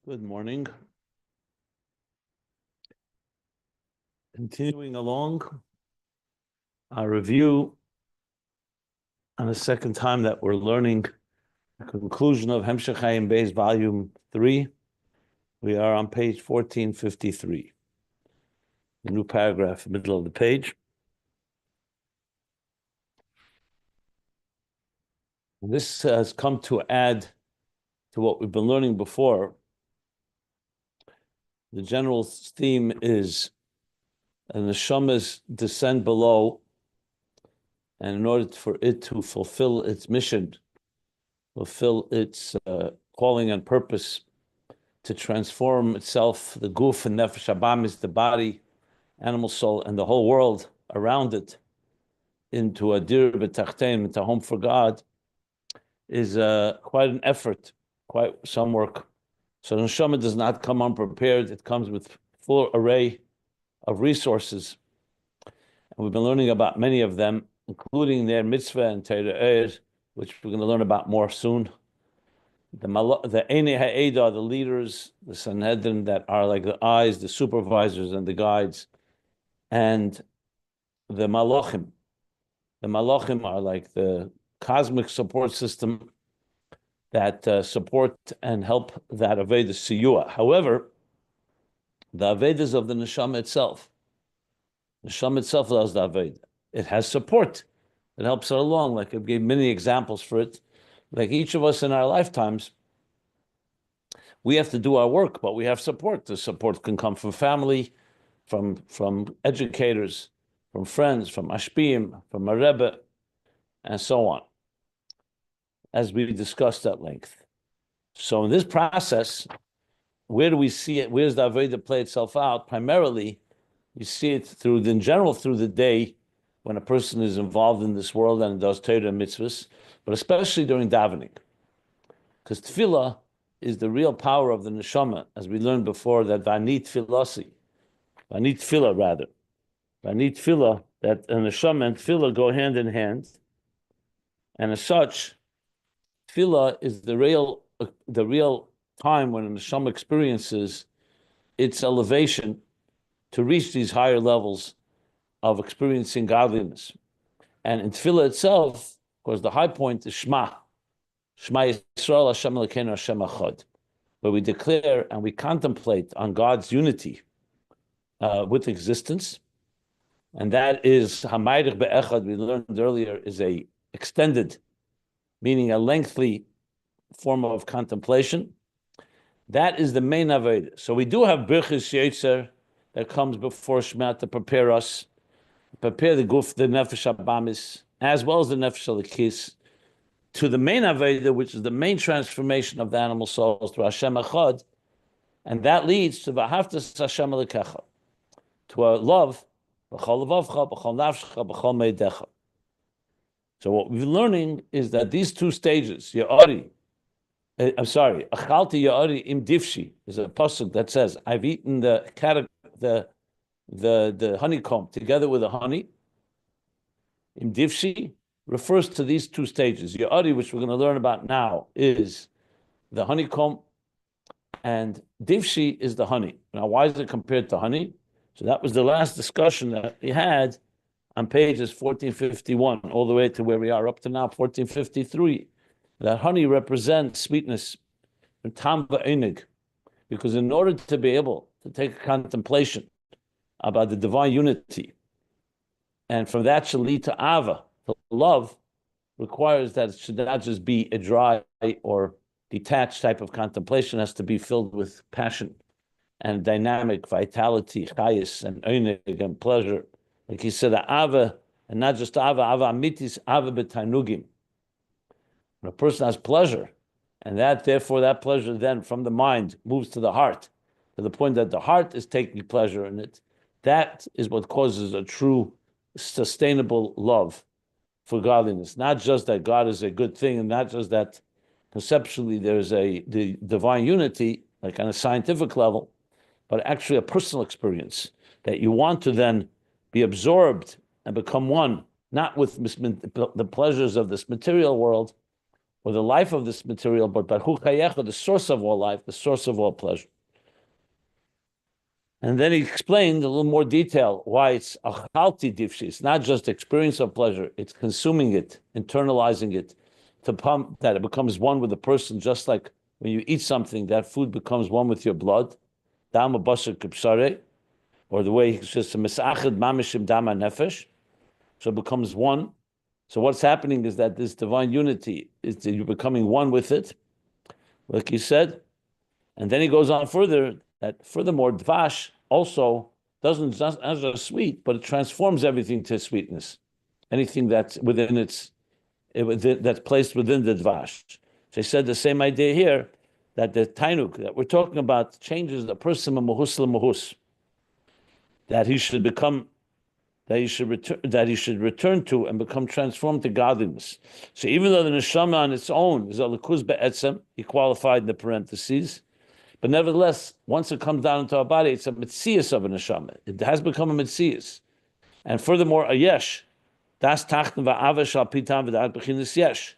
Good morning. Continuing along our review on the second time that we're learning the conclusion of Ayin Beis, volume 3. We are on page 1453. The new paragraph, middle of the page. And this has come to add to what we've been learning before. The general theme is the neshamas descend below, and in order for it to fulfill its mission, fulfill its calling and purpose to transform itself, the guf and nefesh habamis, the body, animal soul, and the whole world around it, into a dir b'tachtein, into a home for God, is quite an effort, quite some work. So the neshama does not come unprepared. It comes with full array of resources. And we've been learning about many of them, including their mitzvah and teireh, which we're going to learn about more soon. The Einei Ha'eda, the leaders, the Sanhedrin, that are like the eyes, the supervisors, and the guides, and the Malachim. The Malachim are like the cosmic support system that support and help that Aveda Siyua. However, the Avedas of the Neshama itself, Neshama itself does the Aveda. It has support. It helps it along. Like I gave many examples for it. Like each of us in our lifetimes, we have to do our work, but we have support. The support can come from family, from educators, from friends, from Ashpim, from a Rebbe, and so on, as we discussed at length. So in this process, where do we see it? Where does the Aveda play itself out? Primarily, you see it in general through the day when a person is involved in this world and does Torah and mitzvahs, but especially during davening. Because tefillah is the real power of the neshama, as we learned before, that vanit tefillah, that a neshama and tefillah go hand in hand. And as such, tefillah is the real time when a neshama experiences its elevation to reach these higher levels of experiencing godliness. And in tefillah itself, of course, the high point is Shema. Shema Yisrael Hashem Elokeinu Hashem Echad, where we declare and we contemplate on God's unity with existence. And that is Hamayich Be'echad, we learned earlier, is a extended, meaning a lengthy form of contemplation. That is the main Aveda. So we do have Birchas Yotzer that comes before Shema to prepare us, prepare the guf, the nefesh habamis, as well as the nefesh halikis, to the main Aveda, which is the main transformation of the animal souls through Hashem Echad, and that leads to v'ahavtas Hashem Elokecha, to a love, b'chol levavcha, b'chol nafshecha, b'chol meidecha. So what we're learning is that these two stages, achalti ya'ari im difshi, is a pasuk that says, I've eaten the honeycomb together with the honey. Im difshi refers to these two stages. Ya'ari, which we're going to learn about now, is the honeycomb, and difshi is the honey. Now, why is it compared to honey? So that was the last discussion that we had on pages 1451, all the way to where we are up to now, 1453. That honey represents sweetness, and tam v'einig, because in order to be able to take a contemplation about the divine unity, and from that should lead to ava, to love, requires that it should not just be a dry or detached type of contemplation. It has to be filled with passion and dynamic vitality, chayis and einig and pleasure. Like he said, ava, and not just ava amitis, ava b'tainugim. When a person has pleasure, and therefore that pleasure then from the mind moves to the heart, to the point that the heart is taking pleasure in it, that is what causes a true, sustainable love for godliness. Not just that God is a good thing, and not just that conceptually there's the divine unity, like on a scientific level, but actually a personal experience that you want to then be absorbed and become one, not with the pleasures of this material world, or the life of this material, but Baruch Hayecha, the source of all life, the source of all pleasure. And then he explained a little more detail why it's achalti divshi. It's not just experience of pleasure; it's consuming it, internalizing it, to pump that it becomes one with the person. Just like when you eat something, that food becomes one with your blood. Dama basar kipsare, or the way he says misachad mamishim dama nefesh, so it becomes one. So what's happening is that this divine unity is that you're becoming one with it, like he said. And then he goes on further that furthermore, dvash also doesn't just as a sweet, but it transforms everything to sweetness. Anything that's within that's placed within the dvash. So he said the same idea here, that the tainuk that we're talking about changes the person from mahus to mahus, that he should become, that he should return to and become transformed to godliness. So even though the neshama on its own is a lekuz be'etzem, he qualified in the parentheses, but nevertheless, once it comes down into our body, it's a mitzias of a neshama. It has become a mitzias. And furthermore, a yesh. Das tachten va'ava shal pitam v'da'at b'chinas yesh.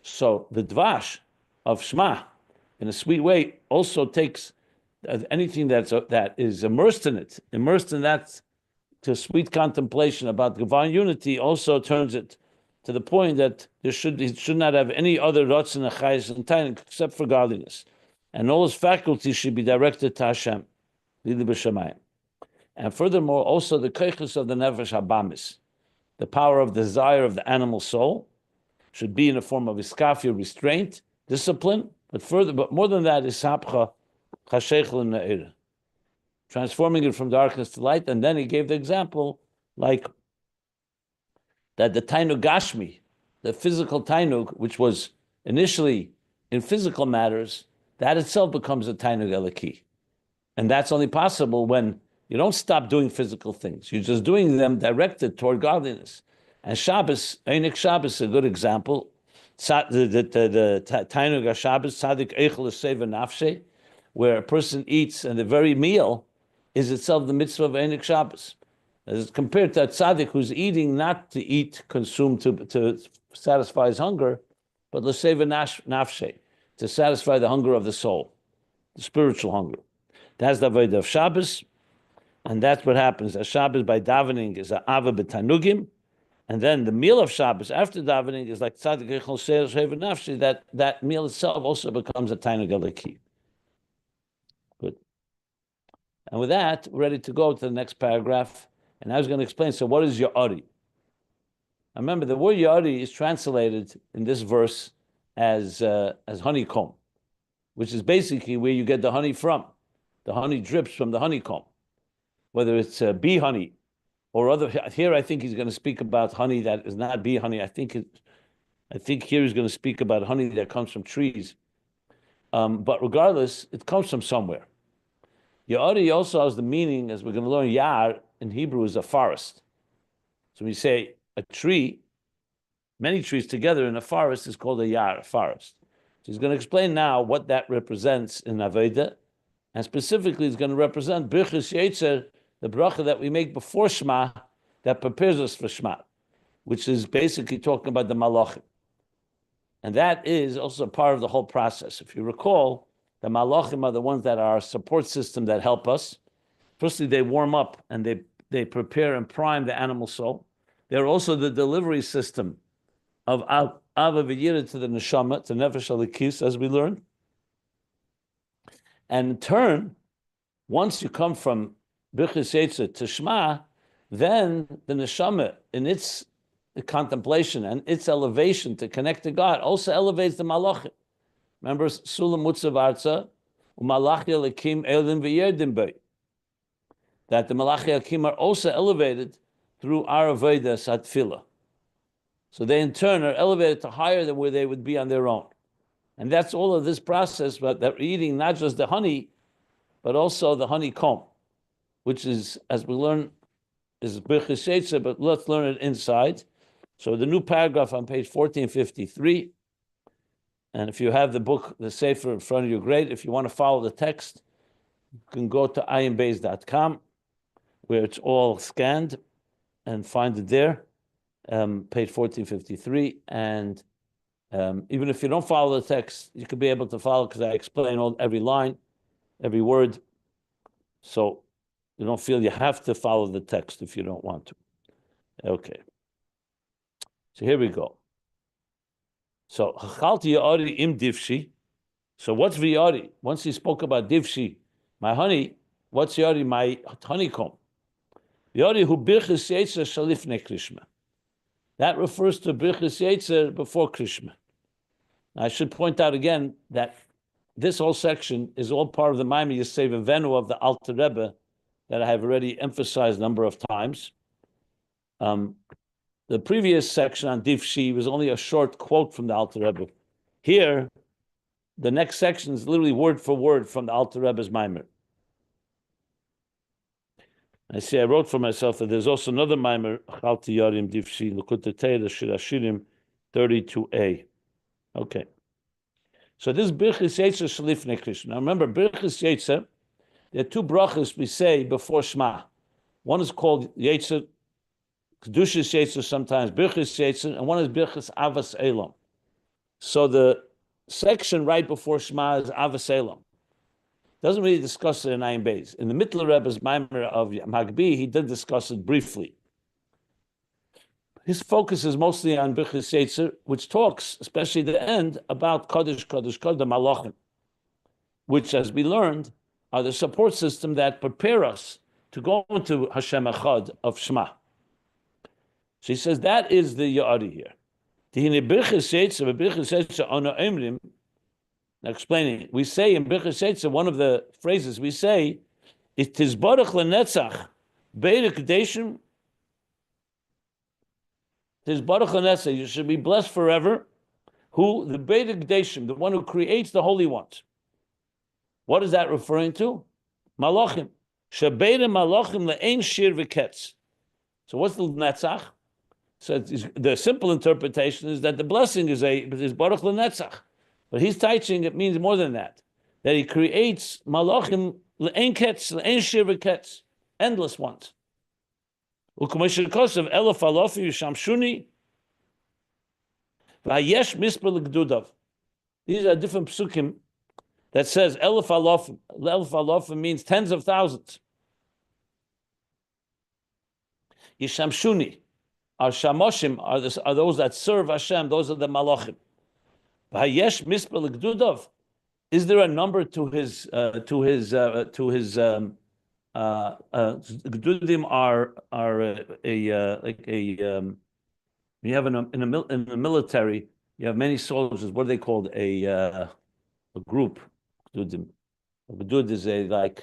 So the dvash of Shema, in a sweet way, also takes anything that is immersed in that to sweet contemplation about divine unity, also turns it to the point that it should not have any other rotzen achayis and tain except for godliness. And all his faculties should be directed to Hashem, and furthermore, also the keiches of the nefesh habamis, the power of desire of the animal soul, should be in a form of iskafia, restraint, discipline. But more than that, is sapcha chasheichel ne'ira, transforming it from darkness to light. And then he gave the example, like that the tainug gashmi, the physical tainug, which was initially in physical matters, that itself becomes a tainug eliki. And that's only possible when you don't stop doing physical things. You're just doing them directed toward godliness. And Shabbos, Einik Shabbos is a good example. The tainug Shabbos, tzadik eichel seva nafshe, where a person eats and the very meal is itself the mitzvah of Einik Shabbos. As compared to a tzaddik who's eating not to eat, consume to satisfy his hunger, but l'seva nafshe, to satisfy the hunger of the soul, the spiritual hunger. That's the avodah of Shabbos, and that's what happens. A Shabbos by davening is a ava b'tanugim, and then the meal of Shabbos after davening is like tzaddik echol seva nafshe. That meal itself also becomes a tainug eliki. Good. And with that, we're ready to go to the next paragraph. And I was going to explain, so what is Ya'ari? Remember, the word Ya'ari is translated in this verse as honeycomb, which is basically where you get the honey from. The honey drips from the honeycomb, whether it's bee honey or other. Here, I think he's going to speak about honey that is not bee honey. I think here he's going to speak about honey that comes from trees. But regardless, it comes from somewhere. Ya'ari also has the meaning, as we're going to learn, Ya'ar in Hebrew is a forest. So we say a tree, many trees together in a forest is called a Ya'ar, a forest. So he's going to explain now what that represents in Aveda, and specifically he's going to represent Birchas Yotzer, the bracha that we make before Shema, that prepares us for Shema, which is basically talking about the malachim. And that is also part of the whole process. If you recall, the malachim are the ones that are our support system that help us. Firstly, they warm up and they prepare and prime the animal soul. They're also the delivery system of Ava V'yira to the neshama, to nefesh alikis, as we learned. And in turn, once you come from Birchas Yotzer to Shema, then the neshama, in its contemplation and its elevation to connect to God, also elevates the malachim. Remember, Sulam Mutzav Arza, U'malach Yelakim Elim V'yerdim Bey, that the Malachi Hakim are also elevated through our Avodah Satfila. So they in turn are elevated to higher than where they would be on their own. And that's all of this process, but that we're eating not just the honey, but also the honeycomb, which is, as we learn, is Birchas Yotzer, but let's learn it inside. So the new paragraph on page 1453, and if you have the book, the Sefer in front of you, great. If you want to follow the text, you can go to ayinbeis.com, where it's all scanned, and find it there, page 1453. And Even if you don't follow the text, you could be able to follow because I explain every line, every word. So you don't feel you have to follow the text if you don't want to. Okay. So here we go. So Chachalti Ya'ari im divshi. So what's V'yari? Once he spoke about divshi, my honey, what's Yari, my honeycomb? Yari hu Birchas Yotzer shalifnei Krishma. That refers to Birchas Yotzer before Krishma. I should point out again that this whole section is all part of the Maimon Yosef Venu of the Alter Rebbe that I have already emphasized a number of times. The previous section on Divshi was only a short quote from the Alter Rebbe. Here, the next section is literally word for word from the Alter Rebbe's Maimer. I see I wrote for myself that there's also another Maimer, Chalti Yarim Divshi, L'kutei Torah Shir Hashirim 32a. Okay. So this is Birchas Yotzer Shalifnei Krishma. Now remember, Birchas Yotzer, there are two brachas we say before Shema. One is called Yotzer, Kedushas Yotzer sometimes, Birchas Yotzer, and one is Birchas Avas Elam. So the section right before Shema is Avas Elam. Doesn't really discuss it in Ayin Beis. In the Mittler Rebbe's Maimer of Magbi, he did discuss it briefly. His focus is mostly on Birchas Yotzer, which talks, especially the end, about Kodesh, the Malachim, which, as we learned, are the support system that prepare us to go into Hashem Echad of Shema. So he says that is the Ya'ari here. Now explaining, we say in Birchas Yotzer, one of the phrases we say, it is Baruch Lenetzach, Be'er Kadeshim. It is Baruch Lenetzach, you should be blessed forever, who, the Be'er Kadeshim, the one who creates the holy ones. What is that referring to? Malachim. Shebeir Malachim le'ein shir v'ketz. So what's the Netzach? So the simple interpretation is that the blessing is Baruch Lenetzach. But he's teaching it means more than that. That he creates Malachim le'ein ketz, le'ein shir v'ketz. Endless ones. U'k'moshe kosev elef alofi yishamshuni v'hayesh misper l'gdudav. These are different psukim that says elef alofim. Elef alofim means tens of thousands. Yishamshuni. Our shamoshim are those that serve Hashem. Those are the malachim. V'hayesh misper l'gdudav. Is there a number to his gdudim are you have in the military you have many soldiers. What are they called? A group. Gdudim. A gdud is a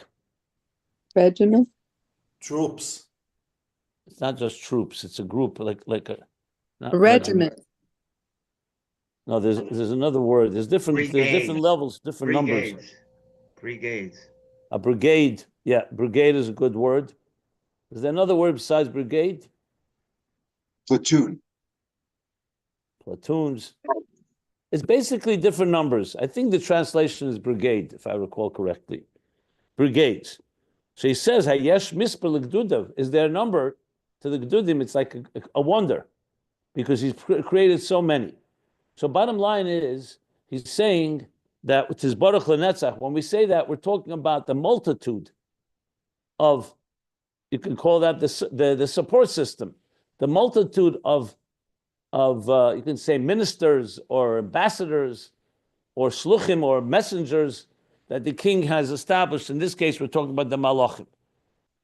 regiment. Troops. It's not just troops. It's a group like a Regiment. No, there's another word. There's different levels, different numbers. Brigades. A brigade. Yeah, brigade is a good word. Is there another word besides brigade? Platoon. Platoons. It's basically different numbers. I think the translation is brigade, if I recall correctly. Brigades. So he says, Hayesh misper l'gdudav. Is there a number to the gdudim? It's like a wonder because he's created so many. So bottom line is, he's saying that it is Baruch Lenetzach. When we say that, we're talking about the multitude of, you can call that the support system, the multitude of you can say ministers or ambassadors or shluchim or messengers that the king has established. In this case, we're talking about the malachim.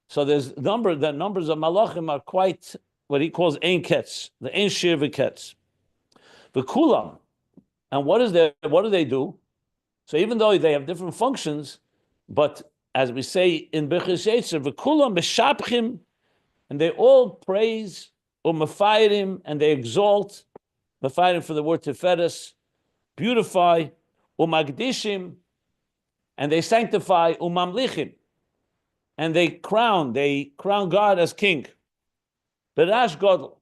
So the numbers of malachim are quite what he calls ein ketz, the ein shir v'ketz. V'kulam, and what do they do? So even though they have different functions, but as we say in Birchas Yotzer, v'kulam b'shapchim, and they all praise umafayrim, and they exalt, mafayrim for the word tiferes, beautify, umagdishim, and they sanctify, umamlichim, and they crown God as king. Berash Godel,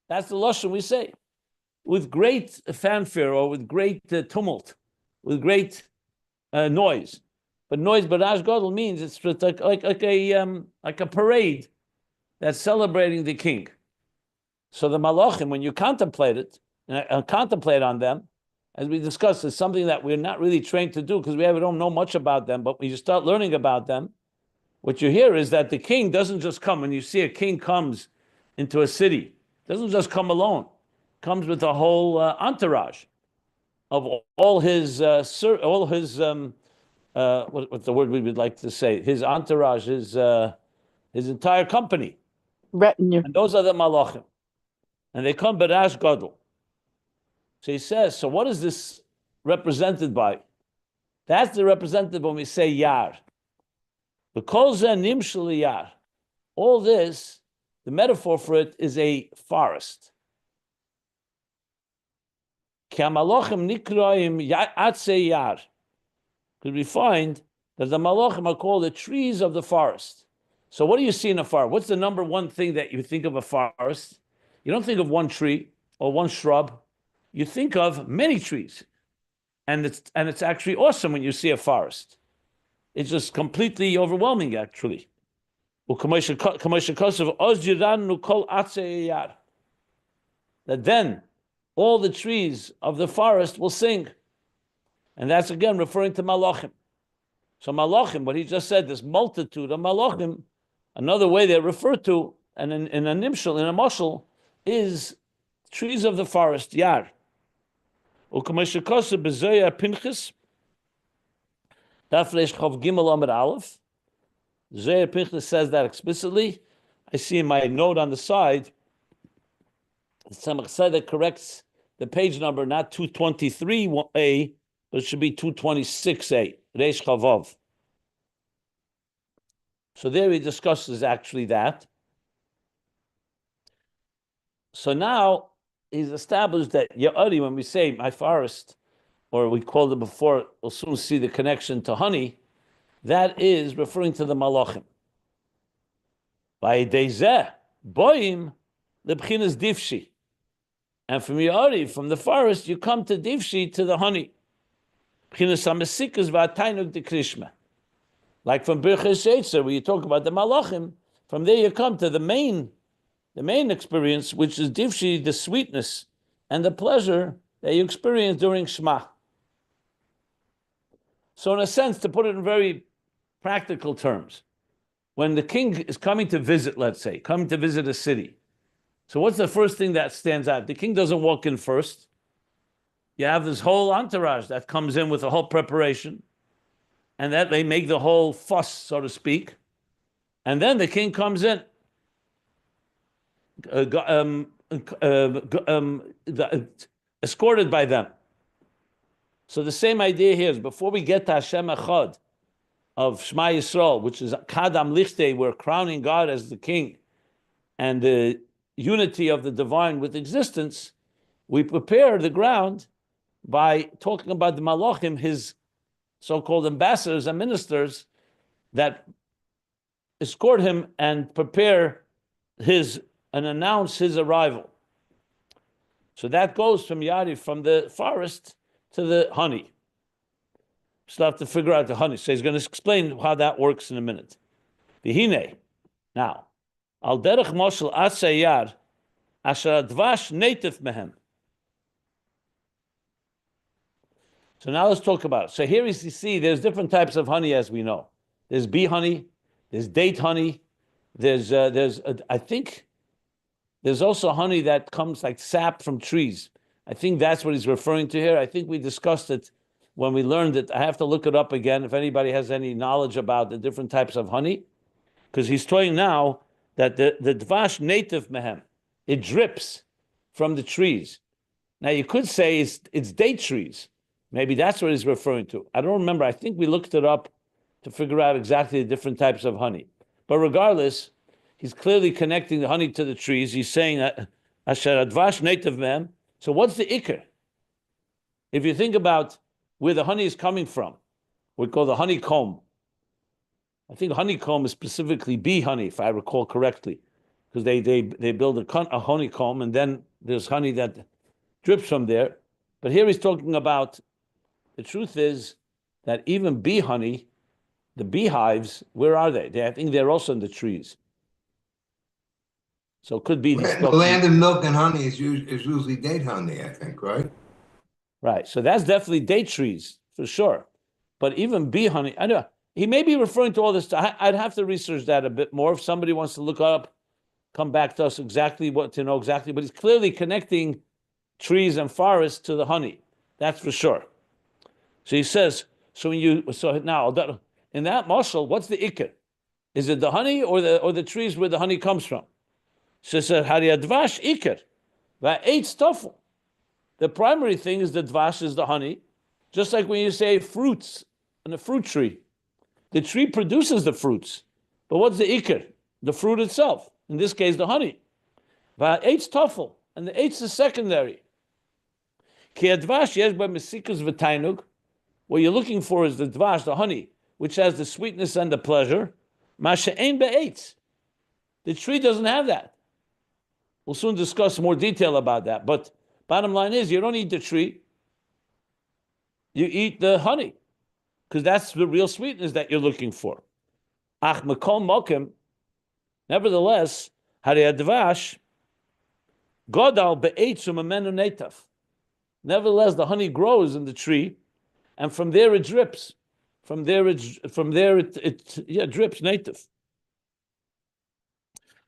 that's the lashon we say, with great fanfare or with great tumult, with great noise. But noise, Berash Godel means it's like a parade that's celebrating the king. So the malachim, when you contemplate it, contemplate on them, as we discussed, is something that we're not really trained to do because we don't know much about them. But when you start learning about them, what you hear is that the king doesn't just come. When you see a king comes into a city, doesn't just come alone. Comes with a whole entourage of all his what's the word we would like to say? His entourage, his entire company. Retinue. And those are the malachim. And they come b'rash gadol. So he says, so what is this represented by? That's the representative when we say yar. The kol zeh nimshel yar. All this, the metaphor for it is a forest. Ki ha-malachim nikraim atzei yar. Because we find that the malachim are called the trees of the forest. So what do you see in a forest? What's the number one thing that you think of a forest? You don't think of one tree or one shrub. You think of many trees. And it's actually awesome when you see a forest. It's just completely overwhelming, actually. That then all the trees of the forest will sing. And that's again referring to malachim. So malachim, what he just said, this multitude of malachim, another way they're referred to, and in a nimshal, in a mashal, is trees of the forest, yar. U'kameshikosa bezoya pinchas, Dafresh Chav Gimel Amud Aleph. Zohar Pinchas says that explicitly. I see in my note on the side, Tzemach Tzedek corrects the page number, not 223a, but it should be 226a, Reish Chavav. So there he discusses actually that. So now he's established that Ya'ari, when we say my forest, or we called it before, we'll soon see the connection to honey, that is referring to the malachim. By Deizeh, Boim, the B'chinas Divshi. And from Ya'ari, from the forest, you come to Divshi, to the honey. B'chinas HaMesikas V'Atainuk de Krishma. Like from Birchas Yotzer, where you talk about the malachim, from there you come to the main experience, which is Divshi, the sweetness and the pleasure that you experience during Shema. So in a sense, to put it in very practical terms, when the king is coming to visit, let's say, coming to visit a city, so what's the first thing that stands out? The king doesn't walk in first. You have this whole entourage that comes in with the whole preparation, and that they make the whole fuss, so to speak. And then the king comes in, escorted by them. So the same idea here is, before we get to Hashem Echad of Shema Yisrael, which is Kadam Lichte, we're crowning God as the king, and the unity of the divine with existence, we prepare the ground by talking about the Malachim, his so-called ambassadors and ministers that escort him and prepare and announce his arrival. So that goes from Yari, from the forest to the honey. Still have to figure out the honey. So he's going to explain how that works in a minute. V'hine, now, al derech moshel atzayar asher advash native mehem. So now let's talk about it. So here you see there's different types of honey, as we know. There's bee honey, there's date honey, I think there's also honey that comes like sap from trees. I think that's what he's referring to here. I think we discussed it when we learned it. I have to look it up again if anybody has any knowledge about the different types of honey. Because he's telling now that the dvash native mehem, it drips from the trees. Now you could say it's date trees. Maybe that's what he's referring to. I don't remember. I think we looked it up to figure out exactly the different types of honey. But regardless, he's clearly connecting the honey to the trees. He's saying that asher advash native mehem. So what's the ikr? If you think about where the honey is coming from, we call the honeycomb. I think honeycomb is specifically bee honey, if I recall correctly, because they build a honeycomb, and then there's honey that drips from there. But here he's talking about, the truth is that even bee honey, the beehives, where are they? I think they're also in the trees. So it could be the land of milk and honey is usually date honey, I think, right? Right. So that's definitely date trees for sure. But even bee honey, I know he may be referring to all this. I'd have to research that a bit more. If somebody wants to look up, come back to us exactly what to know exactly. But he's clearly connecting trees and forests to the honey. That's for sure. So he says, so now in that mashal, what's the ikr? Is it the honey or the trees where the honey comes from? So he said, Hariyadvash ikr, va'eit stofel. The primary thing is the dvash is the honey, just like when you say fruits in a fruit tree. The tree produces the fruits, but what's the ikr? The fruit itself. In this case, the honey. Va'eit stofel, and the eitz is secondary. Ki advash yesh ba mesikus v'tainug. What you're looking for is the dvash, the honey, which has the sweetness and the pleasure. Masha'ein be'etz. The tree doesn't have that. We'll soon discuss more detail about that. But bottom line is, you don't eat the tree. You eat the honey, because that's the real sweetness that you're looking for. Ach mekol mokem. Nevertheless, harei advash godal be'etz u'mamenu netaf. Nevertheless, the honey grows in the tree, and from there it drips. From there it drips native.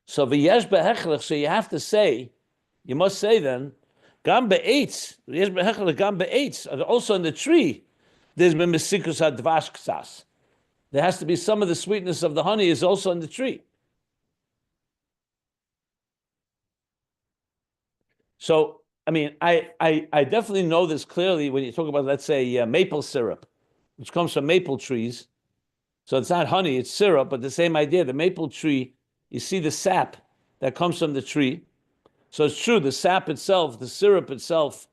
So v'yesh behechlech. So you have to say, you must say then, gam be'etz. V'yesh behechlech gam be'etz. Also in the tree, there's been mesikus hadvash ksas. There has to be some of the sweetness of the honey is also in the tree. So I mean, I definitely know this clearly when you talk about, let's say, maple syrup, which comes from maple trees. So it's not honey, it's syrup, but the same idea. The maple tree, you see the sap that comes from the tree. So it's true, the sap itself, the syrup itself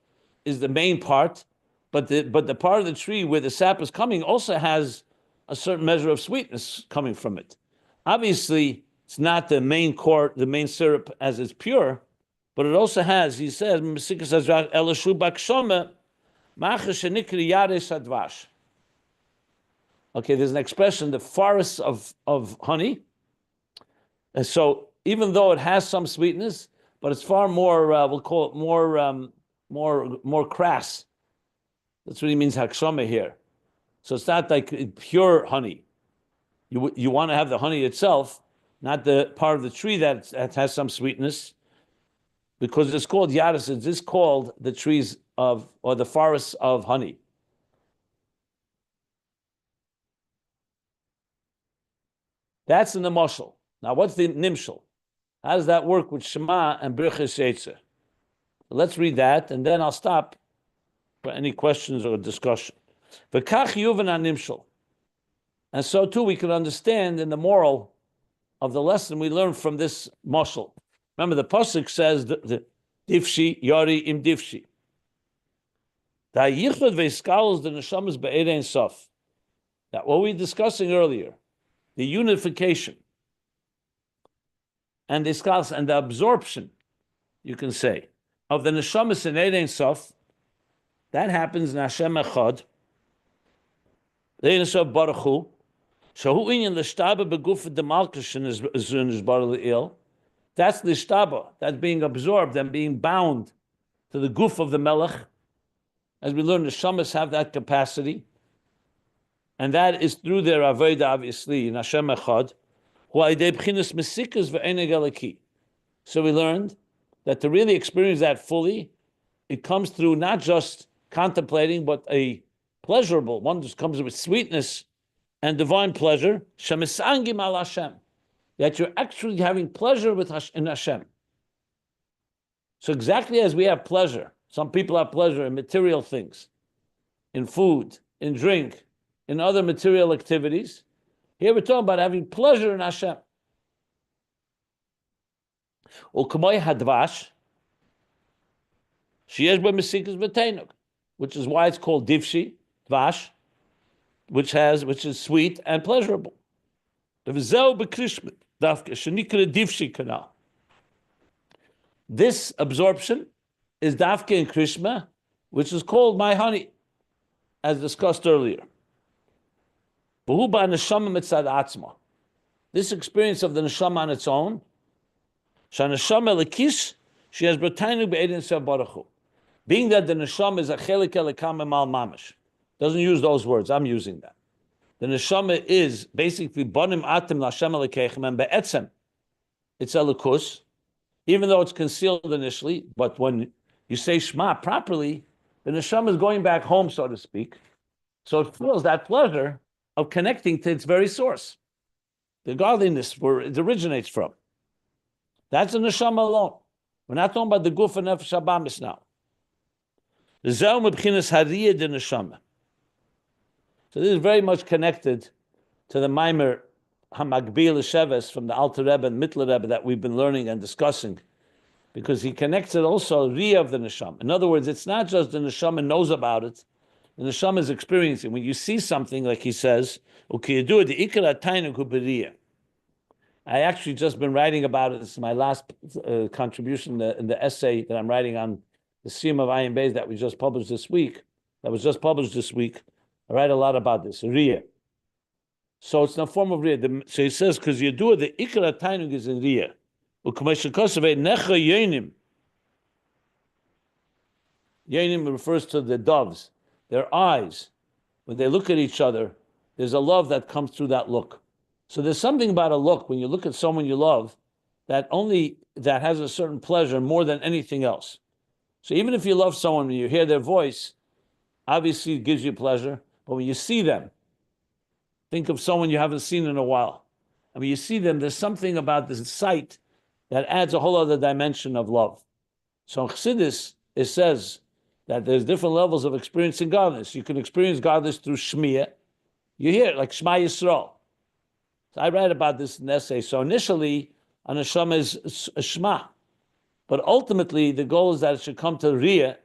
is the main part, but the part of the tree where the sap is coming also has a certain measure of sweetness coming from it. Obviously, it's not the main core, the main syrup as it's pure, but it also has, he says, okay, there's an expression, the forests of honey. And so even though it has some sweetness, but it's far more, we'll call it more crass. That's what he means, hakshama here. So it's not like pure honey. You want to have the honey itself, not the part of the tree that has some sweetness. Because it's called Yaris, it's called the trees of, or the forests of honey. That's in the mashal. Now, what's the nimshal? How does that work with Shema and Birchas Yotzer? Let's read that, and then I'll stop for any questions or discussion. V'kach yuvan nimshal. And so too, we can understand in the moral of the lesson we learned from this mashal. Remember, the pasuk says the divshi yari im divshi. The yichud veiskalos the neshamas be'erein sof. That what we were discussing earlier, the unification and the skalos and the absorption, you can say, of the neshamas in erein sof. That happens in Hashem echad. Erein sof baruch hu. Shahu inyan l'shtaba beguf demalkashin is baruch il. That's the shtaba, that's being absorbed and being bound to the guf of the melech. As we learn, the shamas have that capacity. And that is through their avodah, obviously, in Hashem echad. So we learned that to really experience that fully, it comes through not just contemplating, but a pleasurable one, just comes with sweetness and divine pleasure. Shemisangim al Hashem. That you're actually having pleasure in Hashem. So exactly as we have pleasure, some people have pleasure in material things, in food, in drink, in other material activities. Here we're talking about having pleasure in Hashem. U'kamoy hadvash, sheyesh ba mesikas v'teinuk, which is why it's called divshi, dvash, which is sweet and pleasurable. This absorption is dafke in Krishma, which is called my honey, as discussed earlier. This experience of the neshama on its own, she has Being that the neshama is a chelik elikam emal mamish. Doesn't use those words. I'm using that. The neshama is basically bonim atim l'Hashem elokeichem, and be'etzem it's elikus, even though it's concealed initially. But when you say Shema properly, the neshama is going back home, so to speak. So it feels that pleasure of connecting to its very source, the godliness where it originates from. That's the neshama alone. We're not talking about the guf and nefesh habamis now. The zel mebchinas hariyah de neshama. So this is very much connected to the Maimer Hamagbil Sheves from the Alter Rebbe and Mittler Rebbe that we've been learning and discussing, because he connects it also riyah of the neshama. In other words, it's not just the neshama knows about it; the neshama is experiencing. When you see something, like he says, I actually just been writing about it. This is my last contribution in the essay that I'm writing on the Shema of Ayin Beis that we just published this week. That was just published this week. I write a lot about this riyah. So it's in the form of riyah. So he says, because you do it, the ikra tainug is in riyah. Yenim refers to the doves, their eyes. When they look at each other, there's a love that comes through that look. So there's something about a look, when you look at someone you love, that has a certain pleasure more than anything else. So even if you love someone, when you hear their voice, obviously it gives you pleasure. But when you see them, think of someone you haven't seen in a while. And when you see them, there's something about this sight that adds a whole other dimension of love. So in Chassidus, it says that there's different levels of experiencing godliness. You can experience godliness through Shmiya. You hear it, like Shema Yisrael. So I write about this in the essay. So initially, a neshama is a Shema. But ultimately, the goal is that it should come to Riyah,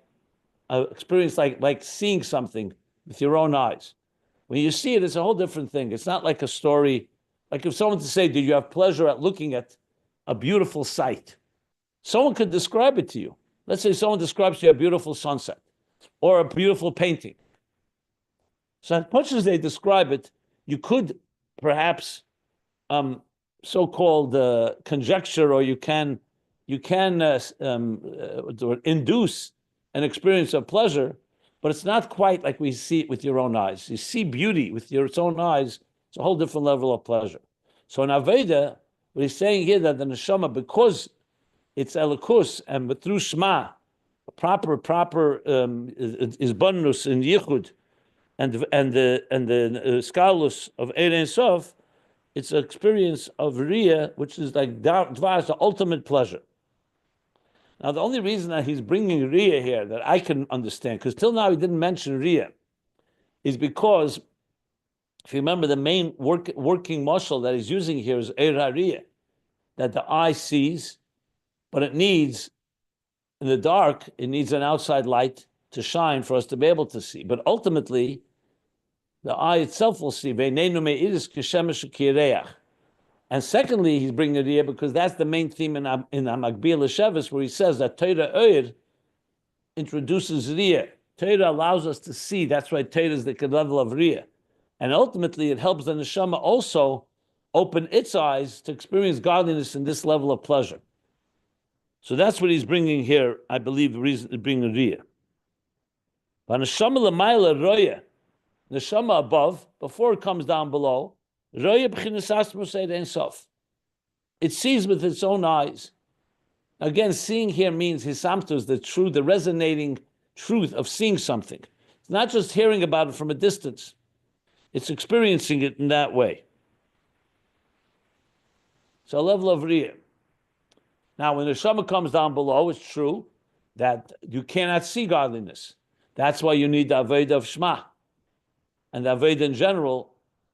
experience like seeing something with your own eyes. When you see it, it's a whole different thing. It's not like a story. Like if someone to say, did you have pleasure at looking at a beautiful sight? Someone could describe it to you. Let's say someone describes to you a beautiful sunset or a beautiful painting. So as much as they describe it, you could perhaps so-called conjecture, or you can induce an experience of pleasure, but it's not quite like we see it with your own eyes. You see beauty with your own eyes, it's a whole different level of pleasure. So in Aveda, what he's saying here, that the neshama, because it's elikus, and through Shema, proper is bonus in yichud, and the skalus of Ein Sof, it's an experience of riyah, which is like dvar, the ultimate pleasure. Now, the only reason that he's bringing riyah here that I can understand, because till now he didn't mention riyah, is because if you remember, the main working mashal that he's using here is eir hariyah, that the eye sees, but it needs, in the dark, it needs an outside light to shine for us to be able to see. But ultimately, the eye itself will see. And secondly, he's bringing it here because that's the main theme in Hamagbil Sheves, where he says that Torah Oyer introduces Riyah. Torah allows us to see. That's why Torah is the level of Riyah. And ultimately, it helps the neshama also open its eyes to experience godliness in this level of pleasure. So that's what he's bringing here, I believe, the reason to bring Riyah. But neshama l'mayla roya, neshama above, before it comes down below, it sees with its own eyes. Again, seeing here means hisamtus, the truth, the resonating truth of seeing something. It's not just hearing about it from a distance. It's experiencing it in that way. So a level of riyah. Now, when the neshama comes down below, it's true that you cannot see godliness. That's why you need the avodah of Shema. And the avodah in general,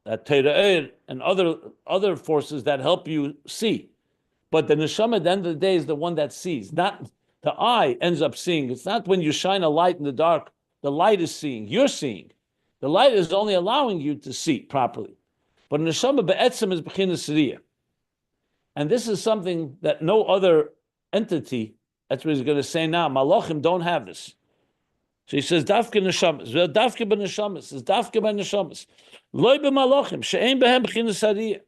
that Torah and other forces that help you see. But the neshama at the end of the day is the one that sees. Not the eye ends up seeing. It's not when you shine a light in the dark, the light is seeing. You're seeing. The light is only allowing you to see properly. But neshama be'etzem is b'chinas riyah. And this is something that no other entity, that's what he's going to say now, malachim don't have this. So he says, dafke neshamas, dafke b'neshamas, says dafke b'neshamas. Loi b'malachim, she'ein behem b'chinas hariyah.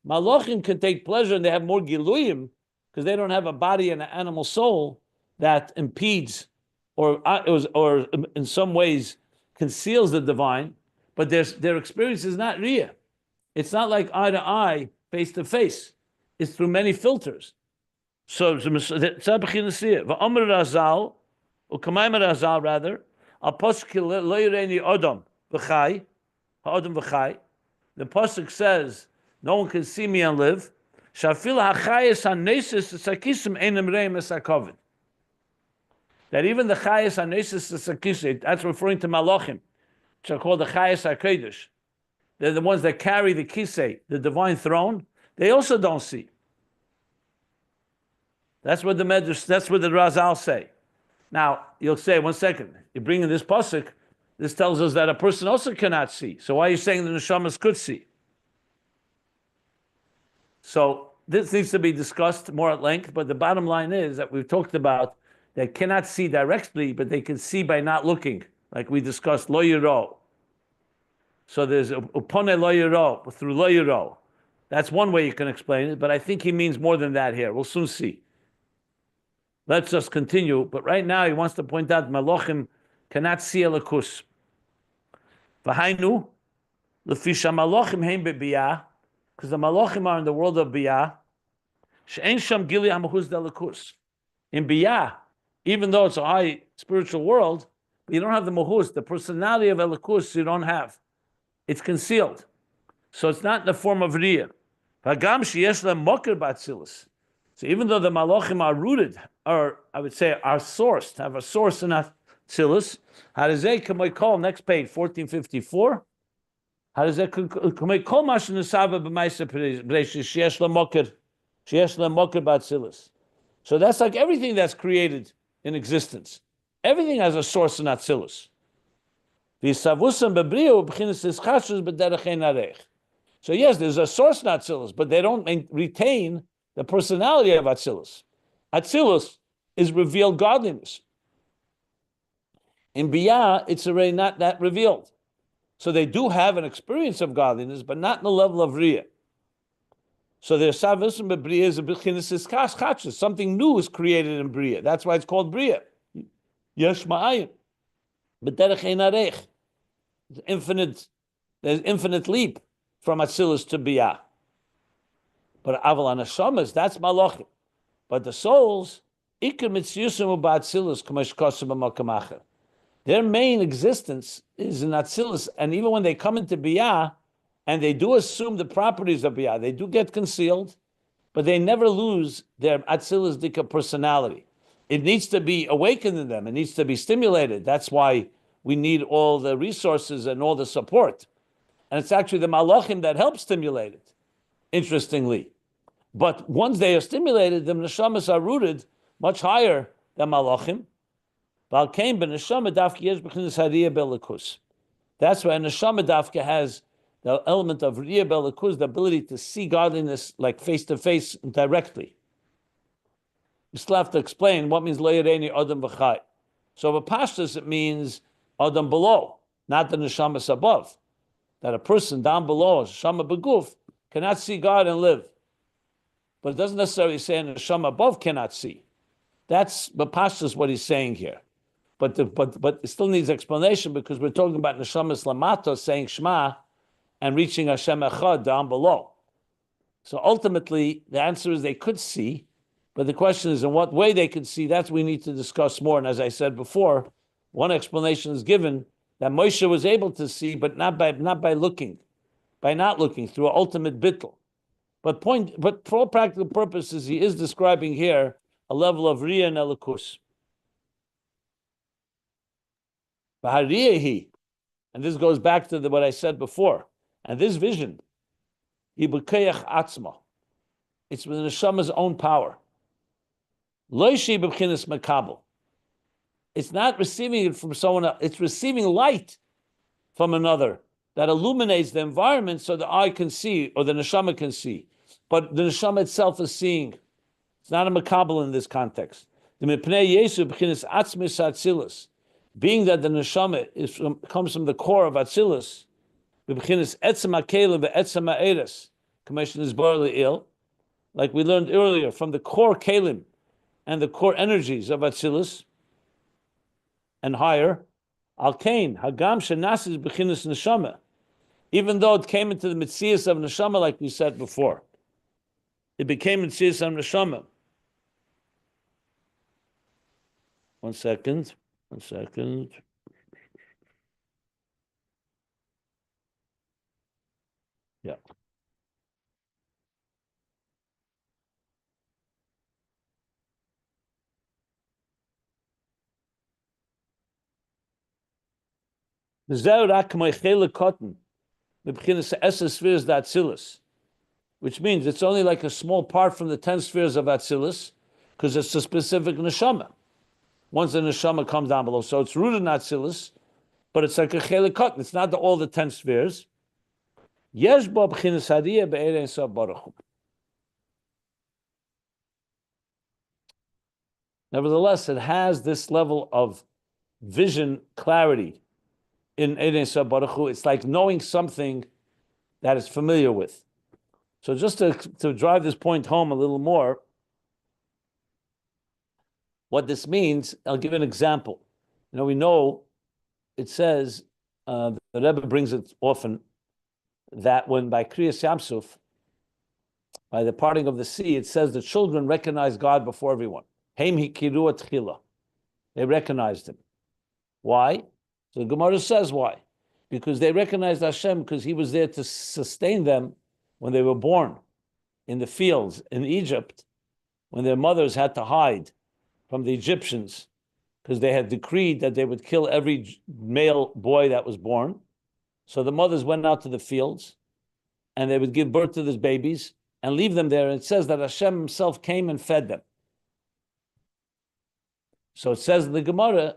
Malachim can take pleasure and they have more giluyim because they don't have a body and an animal soul that impedes or in some ways conceals the divine, but their experience is not real. It's not like eye to eye, face to face. It's through many filters. So V'Omer Razal, or Kamayim Razal rather, Al Pasuk Lo Yireni Odom V'Chai, Ha'Odom V'Chai. The pasuk says, "No one can see me and live." Shafil hachayis hanesis sakisim enim reimes hakovid. That even the chayis hanesis sakisim, that's referring to malachim, which are called the chayis hakodesh. They're the ones that carry the kisei, the divine throne. They also don't see. That's what the Medrash, that's what the Razal say. Now you'll say, one second, you bring in this pasuk. This tells us that a person also cannot see. So why are you saying the neshamas could see? So this needs to be discussed more at length, but the bottom line is that we've talked about they cannot see directly, but they can see by not looking, like we discussed, lo yiro. So there's upone lo yiro, through lo yiro. That's one way you can explain it, but I think he means more than that here. We'll soon see. Let's just continue. But right now he wants to point out Malachim cannot see Elikus. V'hainu, l'fisha Malachim heim bebiyah, because the Malachim are in the world of biyah. She'en sham gili hamachuz d'Elikus. In biyah, even though it's a high spiritual world, but you don't have the mahus, the personality of Elikus you don't have. It's concealed. So it's not in the form of riyah. V'agam sheyesh lehem moker b'atzilus. So even though the Malachim are rooted, or I would say are sourced, have a source in Atzilus, how does they come call next page 1454? How does that come call Mashin Nesava b'Maisa B'Reishis Sheyesh LaMoker b'Atzilus? So that's like everything that's created in existence. Everything has a source in Atzilus. V'Yisavusam b'Briu b'Chinas Ischashus b'Derech Ein Arech. So yes, there's a source in Atzilus, but they don't retain the personality of Atzilus. Atzilus is revealed godliness. In Biyah, it's already not that revealed. So they do have an experience of godliness, but not in the level of Riyah. So their Savisim B'Briya is a B'chinas Ischashus. Something new is created in Bria. That's why it's called Bria. Yesh Ma'ayin. B'derech Ein Arech. There's infinite leap from Atzilus to Biyah. But Aval Anashamas, that's Malachim. But the souls, Ikar Mitziyusim U'Ba'atzilus K'mesh Kosim B'Makam Acher. Their main existence is in Atzilus, and even when they come into Biyah, and they do assume the properties of Biyah, they do get concealed, but they never lose their Atzilus Dika personality. It needs to be awakened in them. It needs to be stimulated. That's why we need all the resources and all the support. And it's actually the Malachim that help stimulate it, interestingly. But once they are stimulated, the neshamas are rooted much higher than Malachim. That's why a neshama dafka has the element of riyah belikus, the ability to see godliness like face to face directly. We still have to explain what means lo yireni adam v'chai. So b'pashtus it means adam below, not the neshamas above. That a person down below, neshama beguf, cannot see God and live. But it doesn't necessarily say a neshama above cannot see. That's b'pashtus what he's saying here. But it still needs explanation because we're talking about neshamas lamato saying Shema and reaching Hashem Echad down below. So ultimately, the answer is they could see, but the question is in what way they could see. That's what we need to discuss more. And as I said before, one explanation is given that Moshe was able to see, but not by looking, by not looking through an ultimate bittul. But for all practical purposes, he is describing here a level of riyah and elikus. And this goes back to what I said before. And this vision, it's with the neshama's own power. It's not receiving it from someone else. It's receiving light from another that illuminates the environment so the eye can see or the neshama can see. But the neshama itself is seeing. It's not a makabel in this context. Being that the neshama comes from the core of Atzilus, like we learned earlier, from the core kalim and the core energies of Atzilus, and higher. Al kain hagam shenasis b'chinas neshama, even though it came into the mitzias of neshama, like we said before, it became mitzias of neshama. One second. Yeah. Which means it's only like a small part from the 10 spheres of Atzilus, because it's a specific neshama. Once the neshama comes down below, so it's rooted in Atzilus, but it's like a chelik cotton. It's not all the 10 spheres. Nevertheless, it has this level of vision clarity in Ein Sof Baruch Hu. It's like knowing something that is familiar with. So just to drive this point home a little more, what this means, I'll give an example. We know it says, the Rebbe brings it often, that when by Kriyas Yamsuf, by the parting of the sea, it says the children recognize God before everyone. Heim hikiru tchila. They recognized him. Why? So the Gemara says why. Because they recognized Hashem because he was there to sustain them when they were born in the fields in Egypt, when their mothers had to hide from the Egyptians because they had decreed that they would kill every male boy that was born. So the mothers went out to the fields and they would give birth to these babies and leave them there. And it says that Hashem himself came and fed them. So it says in the Gemara,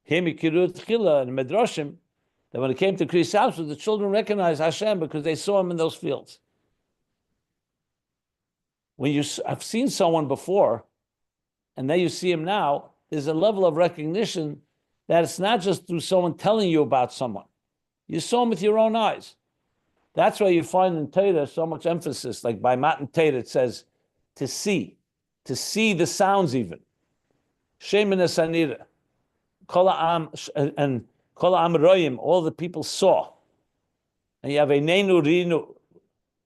and Medrashim, that when it came to Kriyas Yamsuf, the children recognized Hashem because they saw him in those fields. When I've seen someone before, and then you see him now, there's a level of recognition that it's not just through someone telling you about someone. You saw him with your own eyes. That's why you find in Torah so much emphasis, like by Matan Torah, it says to see the sounds even. Shema Nesanira. And Kol Ha'am Royim, all the people saw. And you have a Neinu Rinu,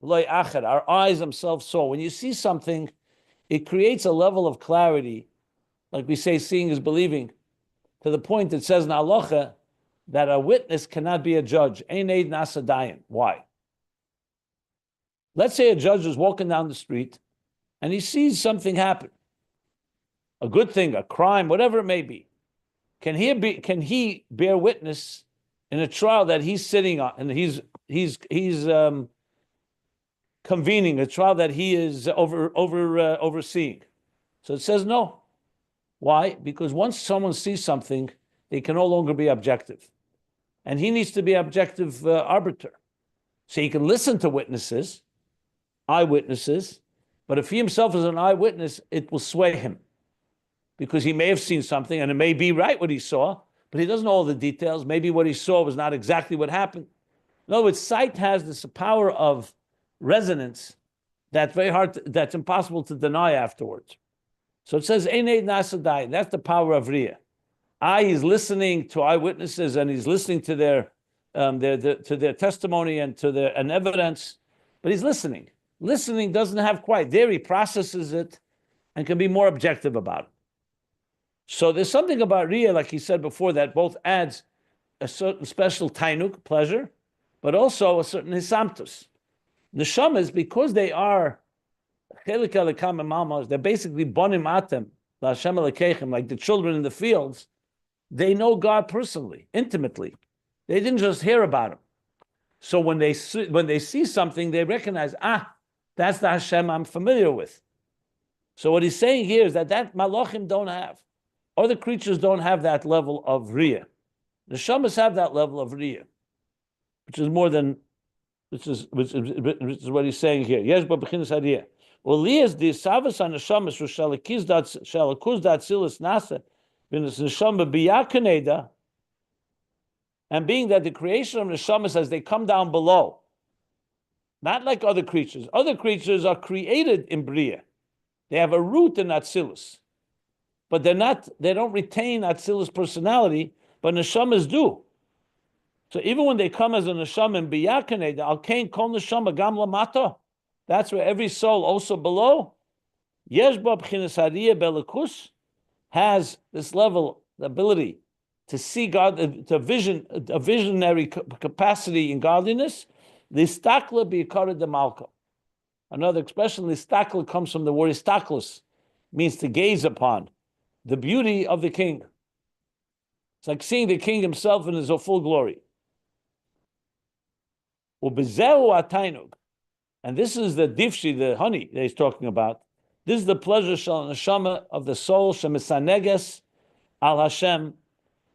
Loi Acher, our eyes themselves saw. When you see something, it creates a level of clarity, like we say, seeing is believing, to the point it says in Halacha that a witness cannot be a judge. Ein eid nasa dayan. Why? Let's say a judge is walking down the street and he sees something happen, a good thing, a crime, whatever it may be. Can he bear witness in a trial that he's sitting on, and he's convening a trial that he is overseeing? So it says no. Why? Because once someone sees something, they can no longer be objective, and he needs to be objective arbiter. So he can listen to witnesses, eyewitnesses, but if he himself is an eyewitness, it will sway him. Because he may have seen something, and it may be right what he saw, but he doesn't know all the details. Maybe what he saw was not exactly what happened. In other words, sight has this power of resonance that's that's impossible to deny afterwards. So it says, Ein eid nasa dayan. That's the power of Riyah. He's listening to eyewitnesses, and he's listening to their testimony and to their evidence, but he's listening. Listening doesn't have quite. There he processes it and can be more objective about it. So there's something about Riyah, like he said before, that both adds a certain special tainuk, pleasure, but also a certain hisamtus. Neshamas, because they are chelik elikam imamos, they're basically bonim atem, la'Hashem elokechem, like the children in the fields, they know God personally, intimately. They didn't just hear about him. So when they see something, they recognize, that's the Hashem I'm familiar with. So what he's saying here is that malachim don't have. Other creatures don't have that level of Riyah. The Neshamas have that level of Riyah, which is more than, which is what he's saying here. Yesh ba b'chinas hariyah. Uliyas di savas haNeshamas shalakuz dat silas nasa v'nes neshama biyakaneda. And being that the creation of Neshamas as they come down below, not like other creatures. Other creatures are created in Bria. They have a root in Atzilus. but they don't retain Atzilus personality, but neshamas do. So even when they come as a neshama in biyakane, the alkein kol neshama gam lamata, that's where every soul also below, yesh ba b'chinas hariyah belikus, has this level, the ability to see God, to vision, a visionary capacity in godliness. Listakla b'yikara de malka. Another expression, listakla, comes from the word istaklus, means to gaze upon the beauty of the king. It's like seeing the king himself in his full glory. Ubezeu atainug, and this is the difshi, the honey that he's talking about. This is the pleasure shal neshama of the soul shemisaneges al Hashem.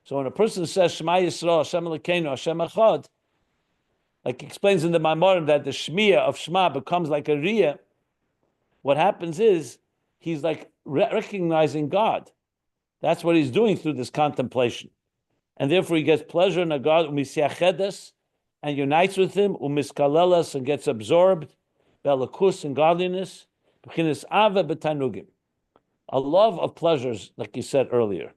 So when a person says Shema Yisrael, Hashem Elokeinu, Hashem Echad, like he explains in the Maimorim that the Shmiya of Shema becomes like a Riyah, what happens is he's like recognizing God. That's what he's doing through this contemplation. And therefore he gets pleasure in a God, umisiachedes, and unites with him, umiskalelas, and gets absorbed, belakus, and godliness, b'chinas ava b'tanugim, a love of pleasures, like you said earlier.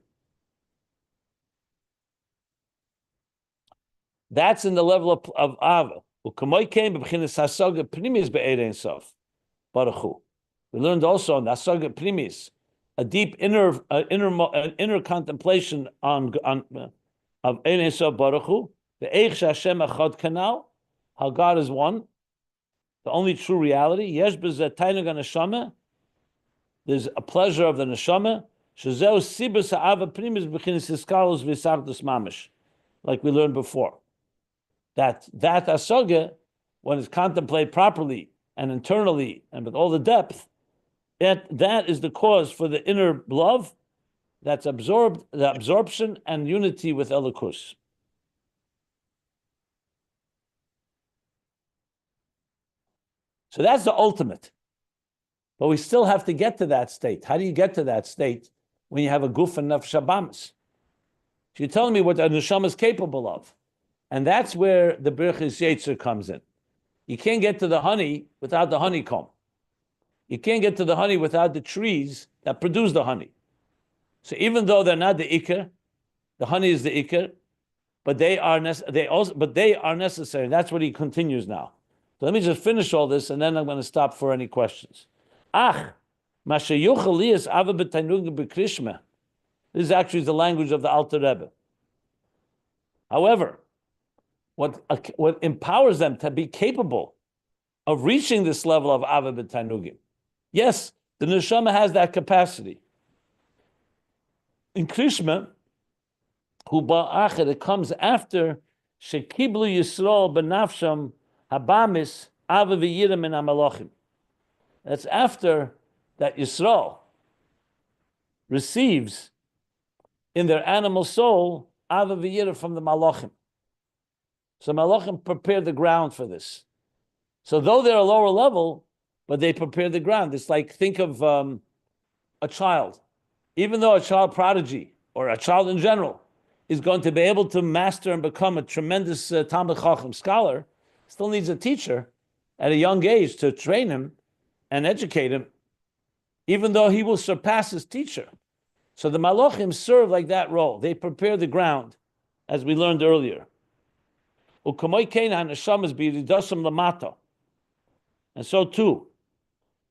That's in the level of ava. U'kamoy came b'chinas hasaga primis be'erein sof, baruch hu. We learned also in hasaga primis, a deep inner contemplation of Ein Sof Baruch Hu, the Eich Hashem Echad Kanal, how God is one, the only true reality. Yesh b'zeh tainug neshama, there's a pleasure of the neshama. Shezeu sibus ha'ava primis b'chinas hiskalus v'sardus mamish, like we learned before. That asaga, when it's contemplated properly and internally and with all the depth, that is the cause for the inner love that's absorbed, the absorption and unity with Elokus. So that's the ultimate. But we still have to get to that state. How do you get to that state when you have a guf and nefesh habamis? You're telling me what a neshama is capable of. And that's where the Birchas Yotzer comes in. You can't get to the honey without the honeycomb. You can't get to the honey without the trees that produce the honey. So even though they're not the ikar, the honey is the ikar, but they are necessary. That's what he continues now. So let me just finish all this, and then I'm going to stop for any questions. This is actually the language of the Alter Rebbe. However, what empowers them to be capable of reaching this level of Ava b'tanugim? Yes, the neshama has that capacity. In Krishma, who ba'achad, it comes after shekiblu Yisrael benafsham habamis ava v'yira min hamalachim. That's after that Yisrael receives in their animal soul ava v'yira from the malachim. So malachim prepare the ground for this. So though they're a lower level, but they prepare the ground. It's like, think of a child. Even though a child prodigy, or a child in general, is going to be able to master and become a tremendous Talmid Chacham scholar, still needs a teacher at a young age to train him and educate him, even though he will surpass his teacher. So the Malachim serve like that role. They prepare the ground, as we learned earlier. And so too,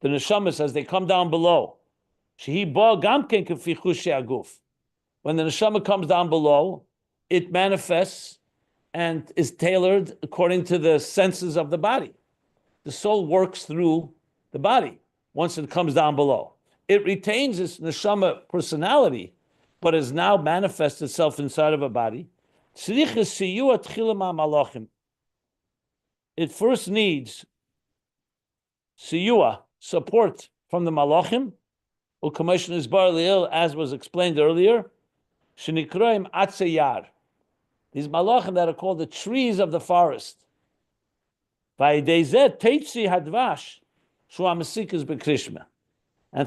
the neshamas, as they come down below, when the neshama comes down below, it manifests and is tailored according to the senses of the body. The soul works through the body once it comes down below. It retains its neshama personality, but has now manifested itself inside of a body. It first needs siyua, support from the malachim, as was explained earlier, shenikroim atzayar. These malachim that are called the trees of the forest. And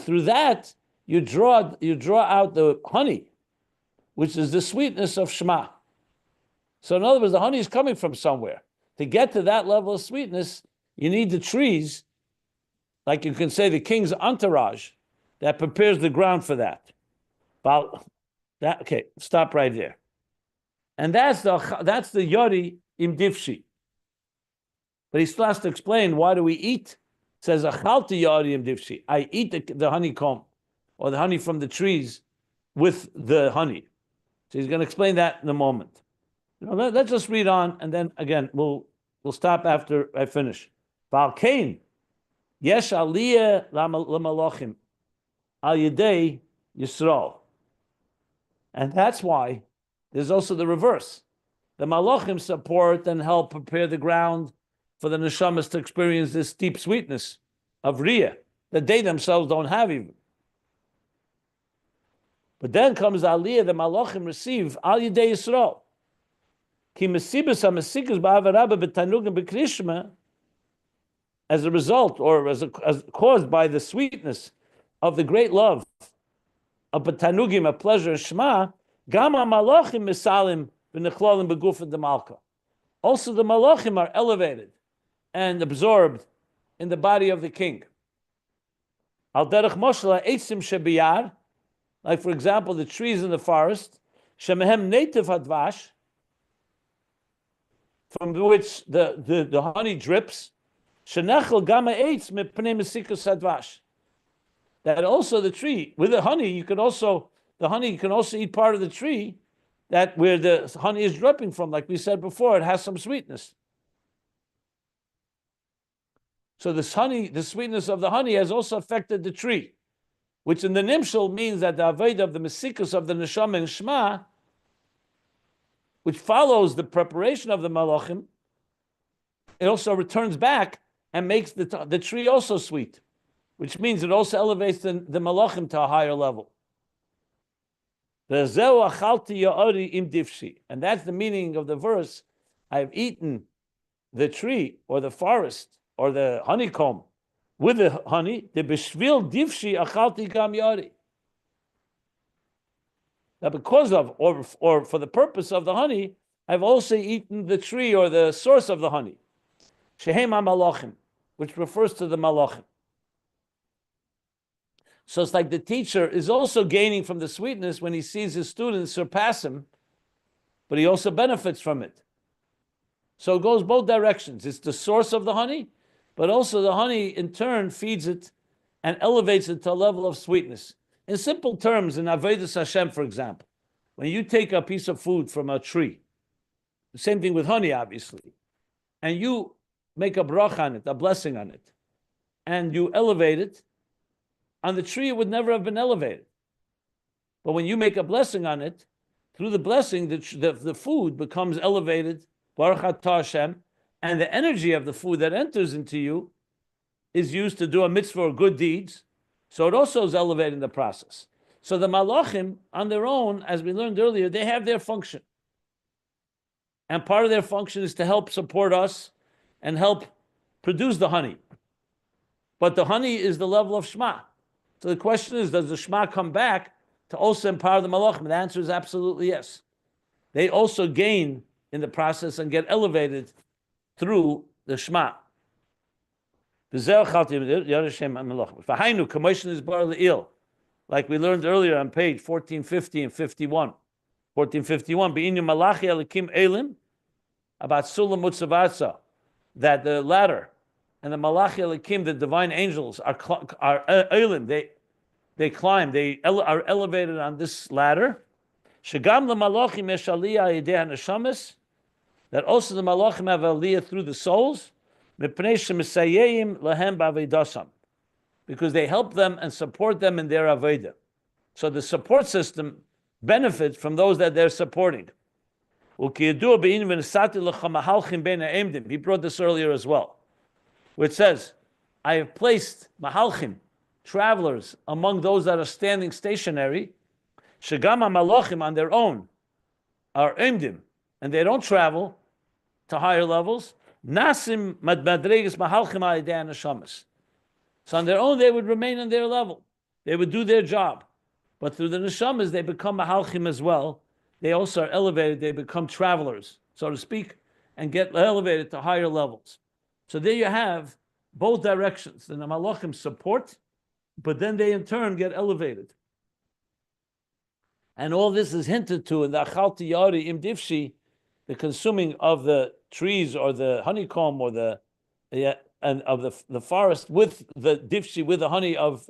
through that, you draw out the honey, which is the sweetness of Shema. So in other words, the honey is coming from somewhere. To get to that level of sweetness, you need the trees, like you can say the king's entourage, that prepares the ground for that. About that, okay, stop right there. And that's the Yori im Divshi. But he still has to explain, why do we eat? It says, Achalti Yori im Divshi. I eat the honeycomb, or the honey from the trees, with the honey. So he's going to explain that in a moment. Let's just read on, and then again we'll stop after I finish. Valkain, yesh aliyah lamalachim al yedei Yisrael, and that's why there's also the reverse. The malachim support and help prepare the ground for the neshamas to experience this deep sweetness of riyah that they themselves don't have even. But then comes aliyah, the malachim receive al yedei Yisrael. As a result, or as caused by the sweetness of the great love of Tanugim, of pleasure, Shema, Gama Malachim Misalim v'nechlolim begufet de Malka. Also, the Malachim are elevated and absorbed in the body of the king. Al derech moshla eitzim shebiyar, like for example, the trees in the forest, shemehem native hadvash, from which the honey drips, shenechel gama eitz mipnei mesikus hadvash. That also the tree with the honey, you can also eat part of the tree that where the honey is dripping from. Like we said before, it has some sweetness. So this honey, the sweetness of the honey, has also affected the tree, which in the nimshal means that the avodah of the mesikus of the neshama and Shema, which follows the preparation of the malachim, it also returns back and makes the tree also sweet, which means it also elevates the malachim to a higher level. And that's the meaning of the verse, I have eaten the tree or the forest or the honeycomb with the honey, the bishvil divshi achalti gam yari. That because of, or for the purpose of the honey, I've also eaten the tree or the source of the honey. Shehem malachim, which refers to the malachim. So it's like the teacher is also gaining from the sweetness when he sees his students surpass him, but he also benefits from it. So it goes both directions. It's the source of the honey, but also the honey in turn feeds it and elevates it to a level of sweetness. In simple terms, in Avodas Hashem, for example, when you take a piece of food from a tree, the same thing with honey, obviously, and you make a bracha on it, a blessing on it, and you elevate it, on the tree it would never have been elevated. But when you make a blessing on it, through the blessing, the food becomes elevated, Baruch Atah Hashem, and the energy of the food that enters into you is used to do a mitzvah or good deeds. So it also is elevating the process. So the malachim, on their own, as we learned earlier, they have their function. And part of their function is to help support us and help produce the honey. But the honey is the level of Shema. So the question is, does the Shema come back to also empower the malachim? The answer is absolutely yes. They also gain in the process and get elevated through the Shema. Like we learned earlier on page 1450 and 51. 1451, about Sulam Mutzavatsa, that the ladder and the Malachi Elikim, the divine angels, are Elim. They climb, they are elevated on this ladder. Shagam lemalachim yesh aliyah yedei hanashamis, that also the malachim have aliyah through the souls, mipnei shemisayim lahem b'avedasam, because they help them and support them in their avodah. So the support system benefits from those that they're supporting. He brought this earlier as well, which says, I have placed mahalchim, travelers, among those that are standing stationary. Shagama malachim on their own are emdim, and they don't travel to higher levels. Nasim madmadregas mahalchim a'idean neshamas. So on their own, they would remain on their level. They would do their job. But through the neshamas, they become mahalchim as well. They also are elevated. They become travelers, so to speak, and get elevated to higher levels. So there you have both directions. The malachim support, but then they in turn get elevated. And all this is hinted to in the achalti yari im divshi, the consuming of the trees or the honeycomb or and of the forest with the divshi, with the honey of,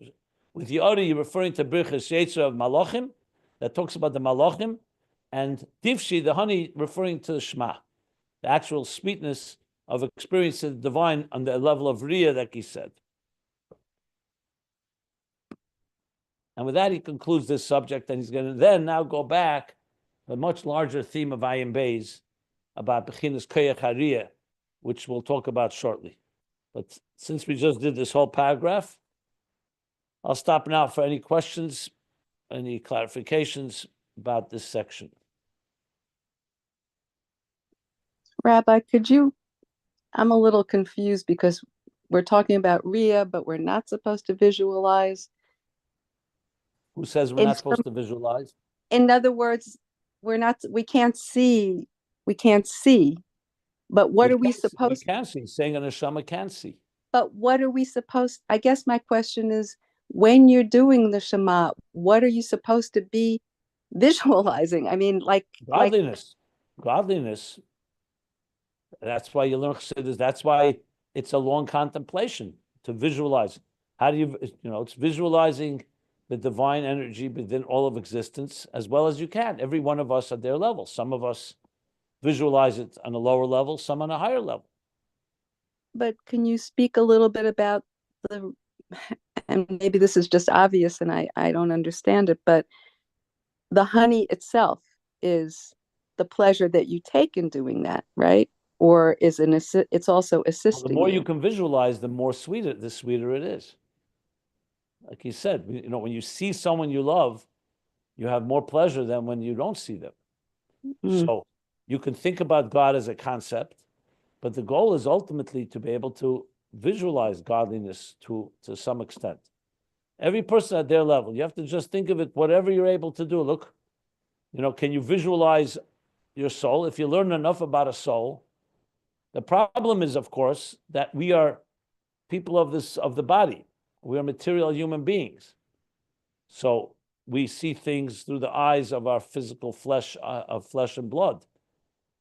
with yari, you're referring to Birchas Yotzer of malachim, that talks about the malachim, and divshi, the honey, referring to the Shema, the actual sweetness of experiencing the divine on the level of Riyah that he said. And with that, he concludes this subject, and he's going to then now go back to a much larger theme of Ayin Beis about Bechinas Koyach HaRiyah, which we'll talk about shortly. But since we just did this whole paragraph, I'll stop now for any questions, any clarifications about this section. Rabbi, I'm a little confused because we're talking about Riyah, but we're not supposed to visualize. Who says we're not supposed to visualize? In other words, we can't see, but what are we supposed to? We can see, saying a neshama can see. But what are we supposed, I guess my question is, when you're doing the Shema, what are you supposed to be visualizing? I mean, godliness. Godliness. That's why you learn Chassidus. That's why it's a long contemplation to visualize. How do you, it's visualizing the divine energy within all of existence as well as you can. Every one of us at their level. Some of us visualize it on a lower level, some on a higher level. But can you speak a little bit about and maybe this is just obvious and I don't understand it, but the honey itself is the pleasure that you take in doing that, right? Or is it's also assisting. The more you can visualize, the sweeter it is. Like he said, when you see someone you love, you have more pleasure than when you don't see them. So you can think about God as a concept, but the goal is ultimately to be able to visualize godliness to some extent. Every person at their level, you have to just think of it, whatever you're able to do. Look, can you visualize your soul? If you learn enough about a soul, the problem is, of course, that we are people of the body. We are material human beings. So we see things through the eyes of our physical flesh, of flesh and blood.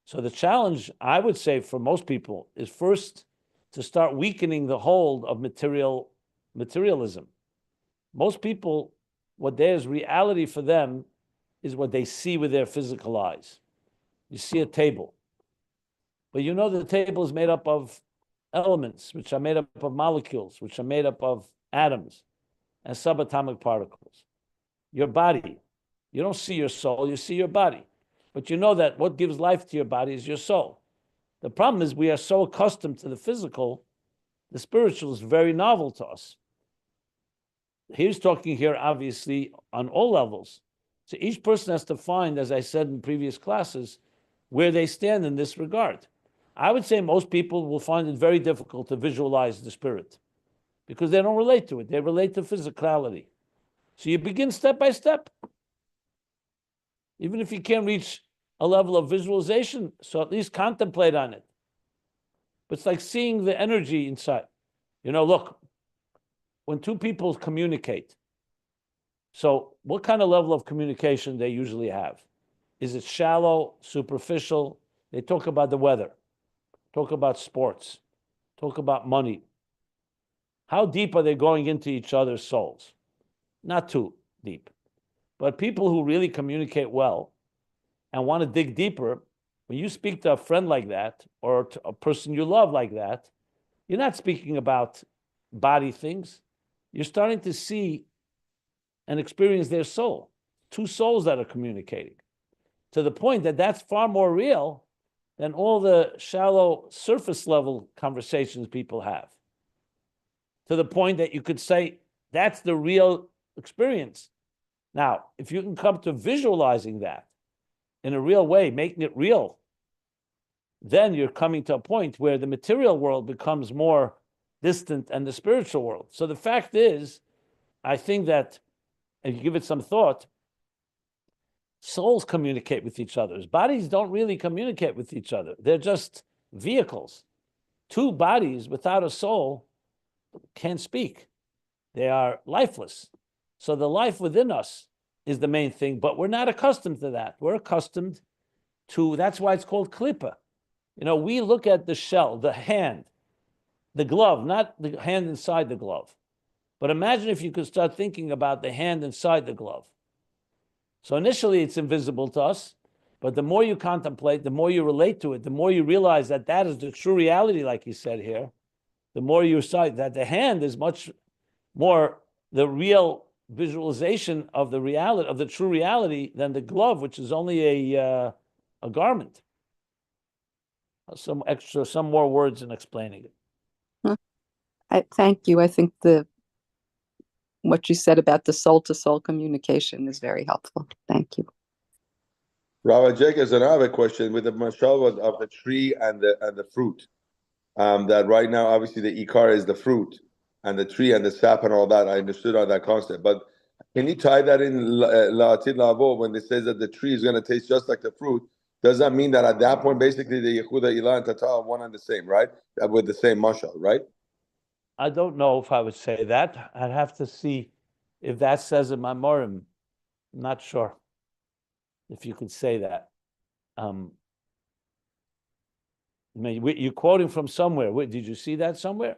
So the challenge, I would say, for most people is first to start weakening the hold of materialism. Most people, what there is reality for them is what they see with their physical eyes. You see a table, but the table is made up of elements, which are made up of molecules, which are made up of atoms and subatomic particles. Your body, you don't see your soul, you see your body. But you know that what gives life to your body is your soul. The problem is we are so accustomed to the physical, the spiritual is very novel to us. He's talking here, obviously, on all levels. So each person has to find, as I said in previous classes, where they stand in this regard. I would say most people will find it very difficult to visualize the spirit because they don't relate to it. They relate to physicality. So you begin step by step. Even if you can't reach a level of visualization, so at least contemplate on it. But it's like seeing the energy inside. Look, when two people communicate, so what kind of level of communication they usually have? Is it shallow, superficial? They talk about the weather, talk about sports, talk about money. How deep are they going into each other's souls? Not too deep. But people who really communicate well and want to dig deeper, when you speak to a friend like that or to a person you love like that, you're not speaking about body things. You're starting to see and experience their soul. Two souls that are communicating to the point that that's far more real than all the shallow surface level conversations people have. To the point that you could say that's the real experience. Now, if you can come to visualizing that in a real way, making it real, then you're coming to a point where the material world becomes more distant and the spiritual world. So the fact is, I think that if you give it some thought, souls communicate with each other. Bodies don't really communicate with each other. They're just vehicles. Two bodies without a soul can't speak. They are lifeless. So the life within us is the main thing, but we're not accustomed to that. We're accustomed to, that's why it's called klipa. We look at the shell, the hand, the glove, not the hand inside the glove. But imagine if you could start thinking about the hand inside the glove. So initially it's invisible to us, but the more you contemplate, the more you relate to it, the more you realize that that is the true reality, like you said here, the more you sight that the hand is much more the real visualization of the reality, of the true reality, than the glove, which is only a garment. Some more words in explaining it. I thank you. I think what you said about the soul-to-soul communication is very helpful. Thank you. Rabbi Jacobs, and I have a question with the mashal of the tree and the fruit. That right now, obviously, the ikar is the fruit, and the tree and the sap and all that. I understood all that concept, but can you tie that in la'atid la'avo when it says that the tree is going to taste just like the fruit? Does that mean that at that point, basically, the Yehuda, Ilah, and Tata are one and the same, right? With the same mashal, right? I don't know if I would say that. I'd have to see if that says in my Morim. I'm not sure if you could say that. You're quoting from somewhere. Did you see that somewhere?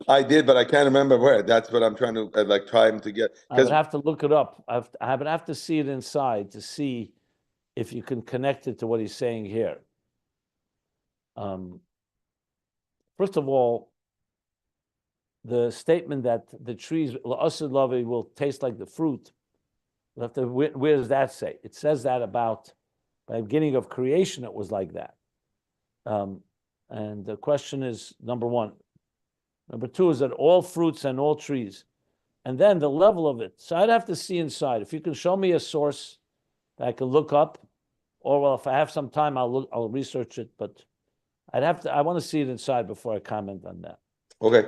I did, but I can't remember where. That's what I'm trying to try to get. I would have to look it up. I would have to see it inside to see if you can connect it to what he's saying here. First of all, the statement that the trees will taste like the fruit. Where does that say? It says that about by the beginning of creation, it was like that. And the question is, number one. Number two is that all fruits and all trees, and then the level of it. So I'd have to see inside. If you can show me a source that I can look up, or well, if I have some time, I'll research it. But I want to see it inside before I comment on that. Okay.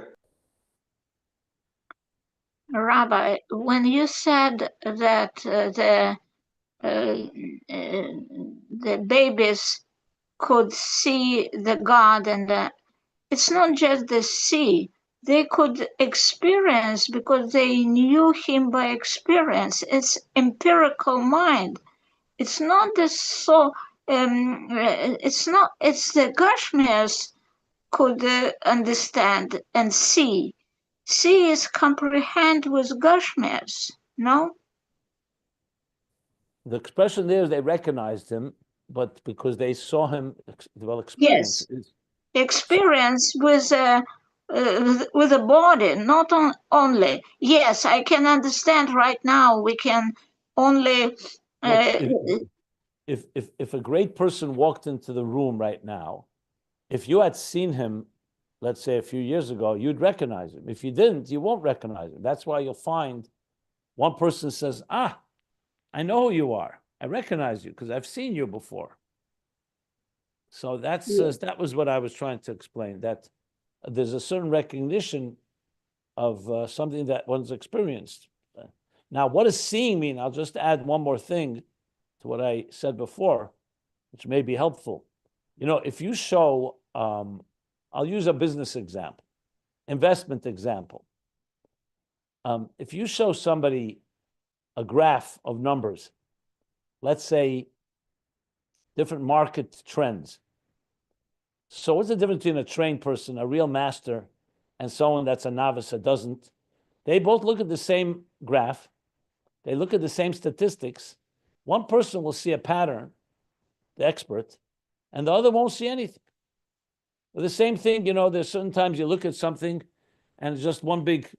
Rabbi, when you said that the babies could see the God, and it's not just the see, they could experience because they knew him by experience. It's empirical mind. It's not the soul. It's the Gashmias could understand and see. See is comprehend with Gashmias, no? The expression there is they recognized him, but because they saw him, experience. Yes. Experience with a body, not only. Yes, I can understand right now. We can only. If a great person walked into the room right now, if you had seen him, let's say a few years ago, you'd recognize him. If you didn't, you won't recognize him. That's why you'll find one person says, I know who you are. I recognize you because I've seen you before. So that was what I was trying to explain, that there's a certain recognition of something that one's experienced. Now, what does seeing mean? I'll just add one more thing to what I said before, which may be helpful. If you show, I'll use a business example, investment example. If you show somebody a graph of numbers, let's say different market trends. So what's the difference between a trained person, a real master, and someone that's a novice that doesn't? They both look at the same graph. They look at the same statistics. One person will see a pattern, the expert, and the other won't see anything. But the same thing, there's certain times you look at something and it's just one big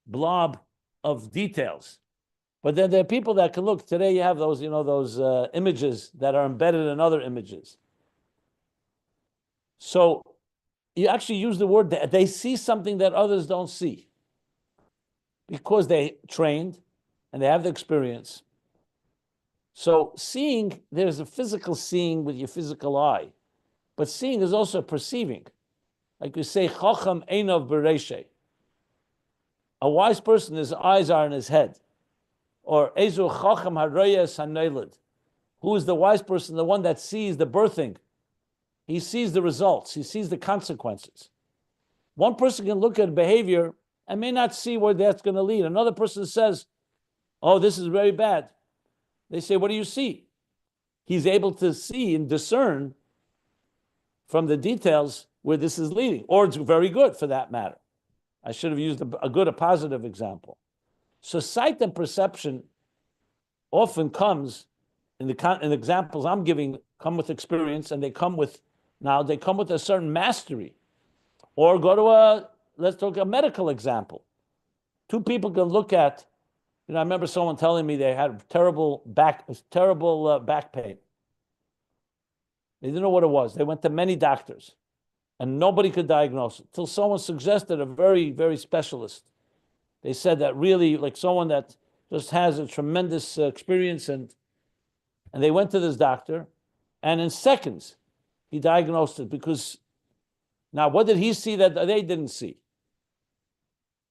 blob of details. But then there are people that can look. Today you have those, those images that are embedded in other images. So you actually use the word that they see something that others don't see because they trained and they have the experience. So seeing, there's a physical seeing with your physical eye, but seeing is also perceiving. Like you say, Chacham Einav Bereshe. A wise person, his eyes are in his head. Or Ezu Chacham Haroyes Haneilid. Who is the wise person? The one that sees the birthing. He sees the results. He sees the consequences. One person can look at behavior and may not see where that's going to lead. Another person says, oh, this is very bad. They say, what do you see? He's able to see and discern from the details where this is leading, or it's very good for that matter. I should have used a positive example. So sight and perception often comes in the examples I'm giving, come with experience, and they come with a certain mastery. Or go to let's talk a medical example. Two people can look at, I remember someone telling me they had terrible back pain. They didn't know what it was. They went to many doctors, and nobody could diagnose it till someone suggested a very, very specialist. They said that really, like someone that just has a tremendous experience, and they went to this doctor, and in seconds, he diagnosed it. Because now, what did he see that they didn't see?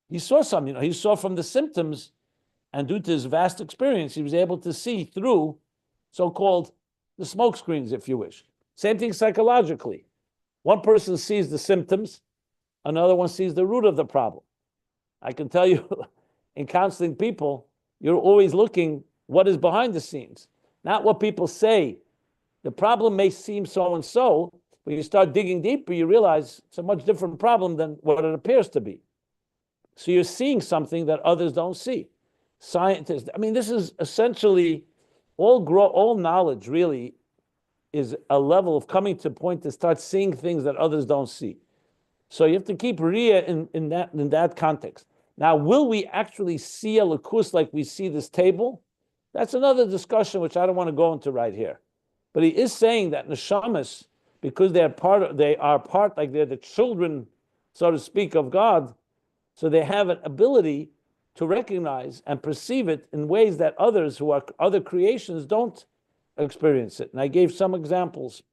He saw something. He saw from the symptoms, and due to his vast experience, he was able to see through so-called the smoke screens, if you wish. Same thing psychologically. One person sees the symptoms, another one sees the root of the problem. I can tell you, in counseling people, you're always looking what is behind the scenes, not what people say. The problem may seem so and so, when you start digging deeper, you realize it's a much different problem than what it appears to be. So you're seeing something that others don't see. Scientists, this is essentially all knowledge really is a level of coming to a point to start seeing things that others don't see. So you have to keep Riyah in that context. Now, will we actually see a lakus like we see this table? That's another discussion which I don't want to go into right here. But he is saying that neshamas, because they're like they're the children, so to speak, of God, so they have an ability to recognize and perceive it in ways that others who are other creations don't experience it. And I gave some examples.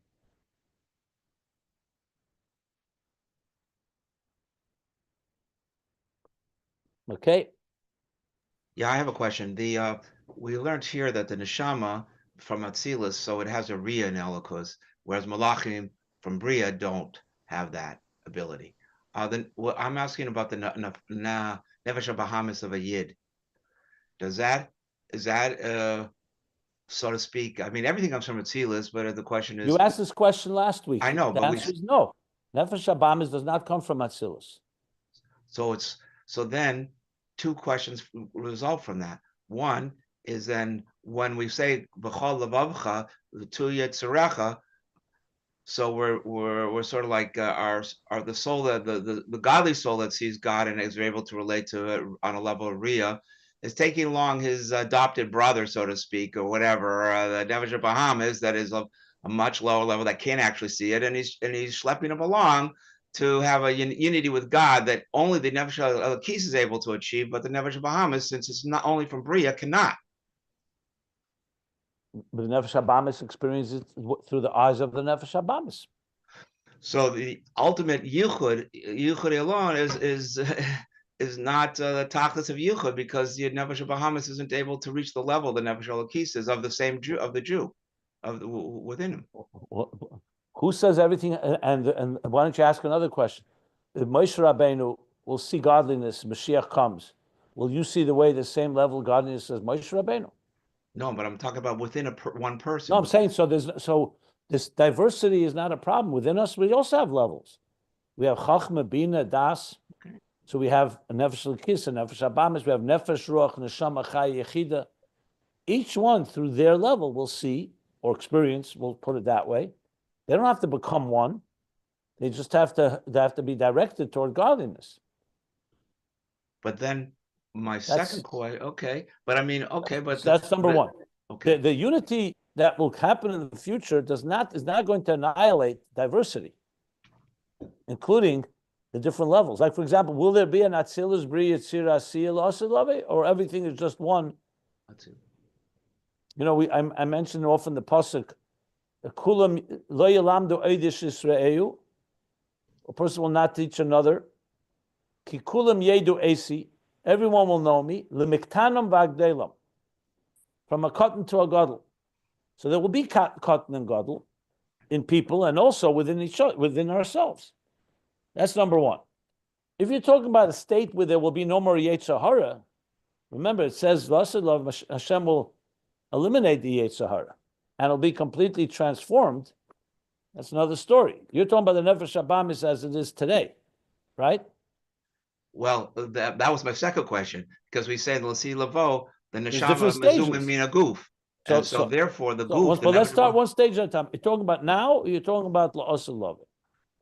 Okay. Yeah, I have a question. We learned here that the neshama from Atzilus, so it has a Riyah in Elokus, whereas Malachim from Bria don't have that ability. I'm asking about the Nefesh Bahamis of a Yid. Is that so to speak? Everything comes from Atzilus, but the question is. You asked this question last week. I know, the but answer is no. Nefesh Bahamis does not come from Atzilus. So then two questions result from that. One is then when we say B'chol Levavcha, Tu Yetzerecha, so we're sort of like our the soul that the godly soul that sees God and is able to relate to it on a level of Riyah is taking along his adopted brother, so to speak, or whatever, the Nefesh Bahamis that is a much lower level that can't actually see it, and he's schlepping him along to have a unity with God that only the Nefesh Elokis is able to achieve, but the Nefesh Bahamis, since it's not only from Bria, cannot. But the Nefesh Bahamis experiences it through the eyes of the Nefesh Bahamis. So the ultimate yichud alone is not the tachlis of yichud, because the Nefesh Bahamis isn't able to reach the level the Nefesh Elokis is of the same Jew, of the Jew, within him. Who says everything? And why don't you ask another question? If Moshe Rabbeinu will see godliness, Mashiach comes, will you see the same level of godliness as Moshe Rabbeinu? No, but I'm talking about within one person. No, I'm saying so this diversity is not a problem. Within us, we also have levels. We have Chachma, Bina, Das. Okay. So we have a Nefesh L'kis, a Nefesh Bahamis, we have Nefesh Ruach, Neshama Chai, Yechida. Each one, through their level, will see, or experience, we'll put it that way. They don't have to become one. They just have to be directed toward godliness. But then second question, okay. But but that's number one. Okay. The unity that will happen in the future is not going to annihilate diversity, including the different levels. Like, for example, will there be an Atzilus, Bri, Yitzira, Asiyah, Asilave, or everything is just one? I mentioned often the pasuk, Kulam lo yalamdu eidish Yisraelu. A person will not teach another. Ki kulam yedu esi. Everyone will know me. Lemiktanam v'agdelam. From a cotton to a gadol. So there will be cotton and gadol in people, and also within each other, within ourselves. That's number one. If you're talking about a state where there will be no more Yetzer Hara, remember it says Hashem will eliminate the Yetzer Hara and it'll be completely transformed. That's another story. You're talking about the Nefesh Habamis as it is today, right? Well, that was my second question, because we say L'si Lavo, the There's neshama different mezumin stages. mina guf. So- And so so- therefore the So goof. but let's start one stage at a time. You're talking about now, or you're talking about La'aseh Love?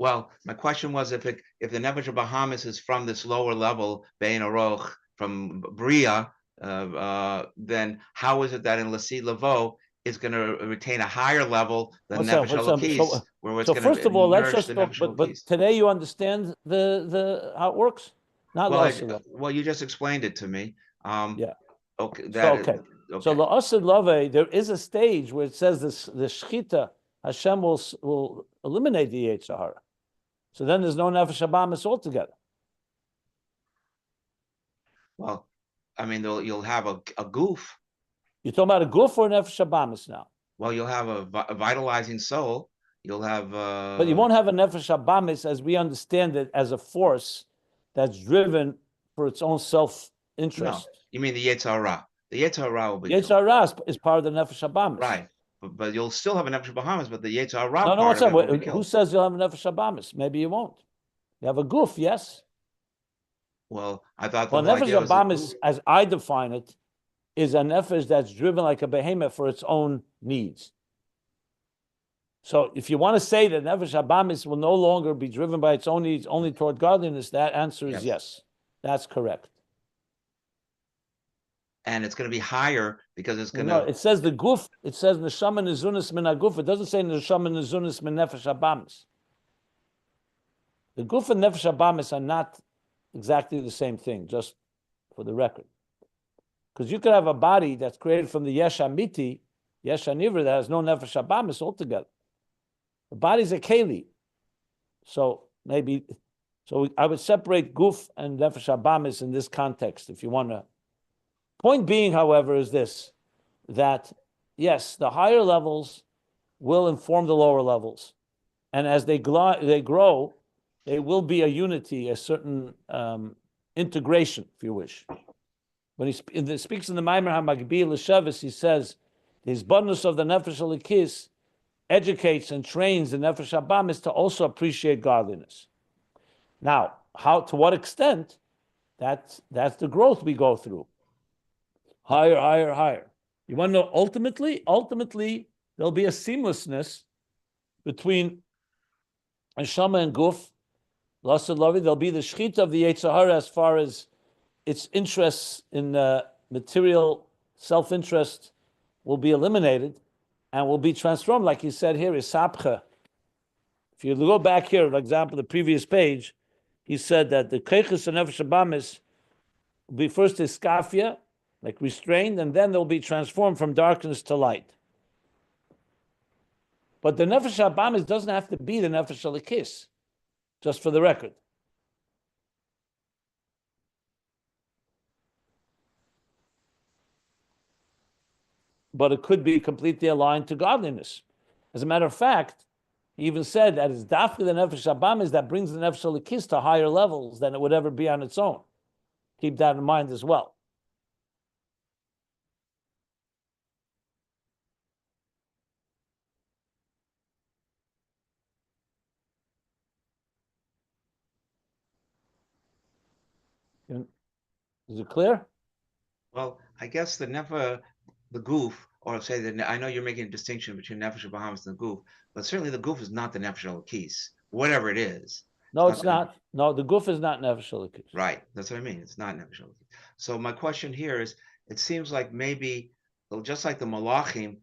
Well, my question was if the Nefesh Bahamas is from this lower level, Bein Aroch, from Bria, then how is it that in L'si Lavo is going to retain a higher level than Nefesh Elokis, where it's So going first to of all, let's nourish just the talk. Nefesh But Elokis? today you understand the how it works. Not La'aseh Love. Well, you just explained it to me. Yeah. Okay. So That okay. okay. So La'aseh Love, there is a stage where it says this: the Shechita Hashem will eliminate the Yetzer Hara. So then there's no Nefesh Habamis altogether. Well, I mean, you'll have a goof. You're talking about a guf or Nefesh Habamis now. Well, you'll have a vitalizing soul. You'll have. But you won't have a Nefesh Habamis as we understand it as a force that's driven for its own self-interest. No, you mean the Yetzer Hara. The Yetzer Hara will be. Yetzer Hara is part of the Nefesh Habamis. Right. But you'll still have a Nefesh Bahamas, but the Yetzer Hara No, part what's of it will that? be Who killed. says you'll have a Nefesh Habamis? Maybe you won't. You have a guf, yes. Well, I thought Well, the whole Nefesh idea was Habamis, as I define it, is a nefesh that's driven like a behemoth for its own needs. So if you want to say that Nefesh Habamis will no longer be driven by its own needs only toward godliness, that answer is yes. That's correct. and it's going to be higher because it's going No, to. it says the guf, it says neshama nezunis min haguf. It doesn't say neshama nezunis min nefesh habamis. The guf and nefesh habamis are not exactly the same thing, just for the record. Because you could have a body that's created from the yesh amiti, yesh hanivra, that has no nefesh habamis altogether. The body's a keli. So maybe, I would separate guf and nefesh habamis in this context, if you want to. Point being, however, is this, that yes, the higher levels will inform the lower levels. And as they grow, they will be a unity, a certain integration, if you wish. When he speaks in the Maimer HaMagbi L'Shevis, he says, his bonus of the Nefesh Elikis educates and trains the Nefesh Habamis to also appreciate godliness. Now, to what extent? That's the growth we go through. Higher, higher, higher. You want to know ultimately there'll be a seamlessness between Neshama and Guf. There'll be the Shechita of the Yetzer Hara as far as its interests in material self-interest will be eliminated and will be transformed, like he said here, is sapcha. If you go back here, for example, the previous page, he said that the Keiches and Nefesh Habamis will be first iskafia, like restrained, and then they'll be transformed from darkness to light. But the Nefesh Habamis doesn't have to be the Nefesh Elikis, just for the record. But it could be completely aligned to godliness. As a matter of fact, he even said that it's dafka the Nefesh Habamis that brings the Nefesh Elikis to higher levels than it would ever be on its own. Keep that in mind as well. Is it clear? Well, I guess the goof, or say that I know you're making a distinction between Nefesh Bahamas and the goof, but certainly the goof is not the Nefesh Elokis, whatever it is. No, it's not. No, the guf is not Nefesh Elikis. Right, that's what I mean. It's not Nefesh Elokis. So my question here is, it seems like maybe, just like the Malachim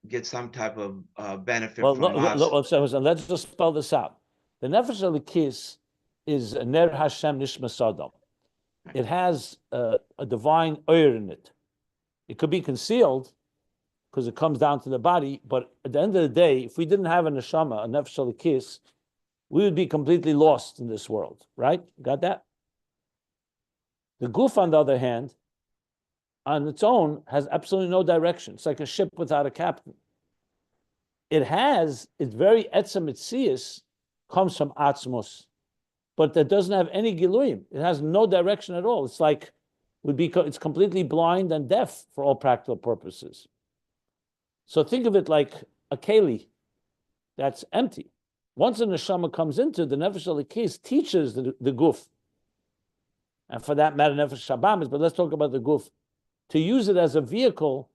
get some type of benefit from us. So let's just spell this out. The Nefesh Elikis is Ner Hashem Nishma Sodom. It has a divine oir in it. It could be concealed because it comes down to the body, but at the end of the day, if we didn't have a neshama, a Nefesh Elikis, we would be completely lost in this world, right? Got that? The guf, on the other hand, on its own, has absolutely no direction. It's like a ship without a captain. It has, its very etzem etzias comes from atzmos. but that doesn't have any giluyim. It has no direction at all. It's like it's completely blind and deaf for all practical purposes. So think of it like a keli that's empty. Once a neshama comes into the nefesh elikis, teaches the guf, and for that matter, nefesh shabamis. But let's talk about the guf, to use it as a vehicle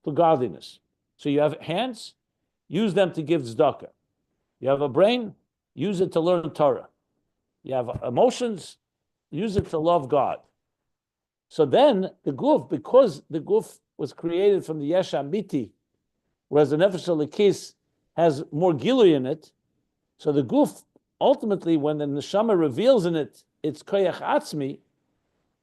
for godliness. So you have hands, use them to give tzedakah. You have a brain, use it to learn Torah. You have emotions, use it to love God. So then the guf, because the guf was created from the yesh amiti, whereas the nefesh elikis has more gilui in it, so the guf, ultimately, when the neshama reveals in it its koyach atzmi,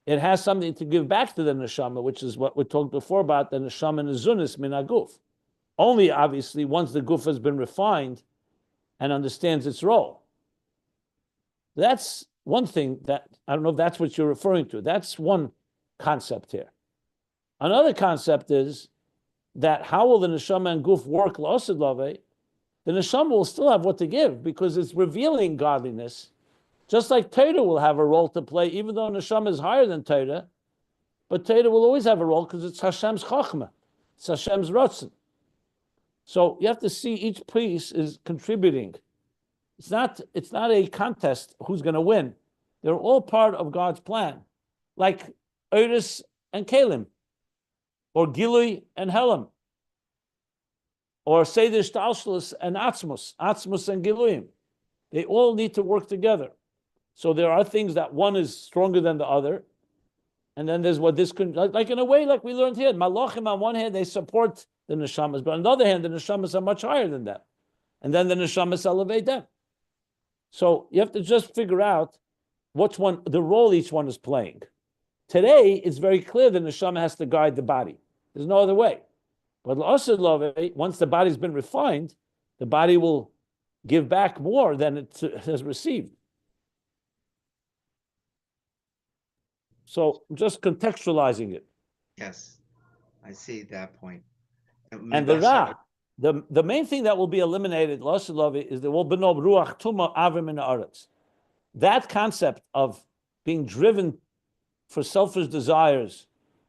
it has something to give back to the neshama, which is what we talked before about, the neshama nezunis min haguf. Only, obviously, once the guf has been refined and understands its role. That's one thing that, I don't know if that's what you're referring to. That's one concept here. Another concept is that how will the neshama and guf work l'osid lave? The neshama will still have what to give because it's revealing godliness. Just like Torah will have a role to play, even though neshama is higher than Torah, but Torah will always have a role because it's Hashem's chachma, it's Hashem's ratzon. So you have to see each piece is contributing. It's not a contest who's going to win. They're all part of God's plan, like Oris and Kalim, or Gilui and Helam, or Seder Shtalshlus and Atzmus and Giluyim. They all need to work together. So there are things that one is stronger than the other, and then there's what this could, like in a way, like we learned here, Malachim on one hand, they support the Neshamas, but on the other hand, the Neshamas are much higher than them. And then the Neshamas elevate them. So you have to just figure out the role each one is playing. Today, it's very clear the Neshama has to guide the body. There's no other way. But once the body's been refined, the body will give back more than it has received. So I'm just contextualizing it. Yes, I see that point. And the Ra, the main thing that will be eliminated, is there will be no ruach tuma avim in the aretz. That concept of being driven for selfish desires,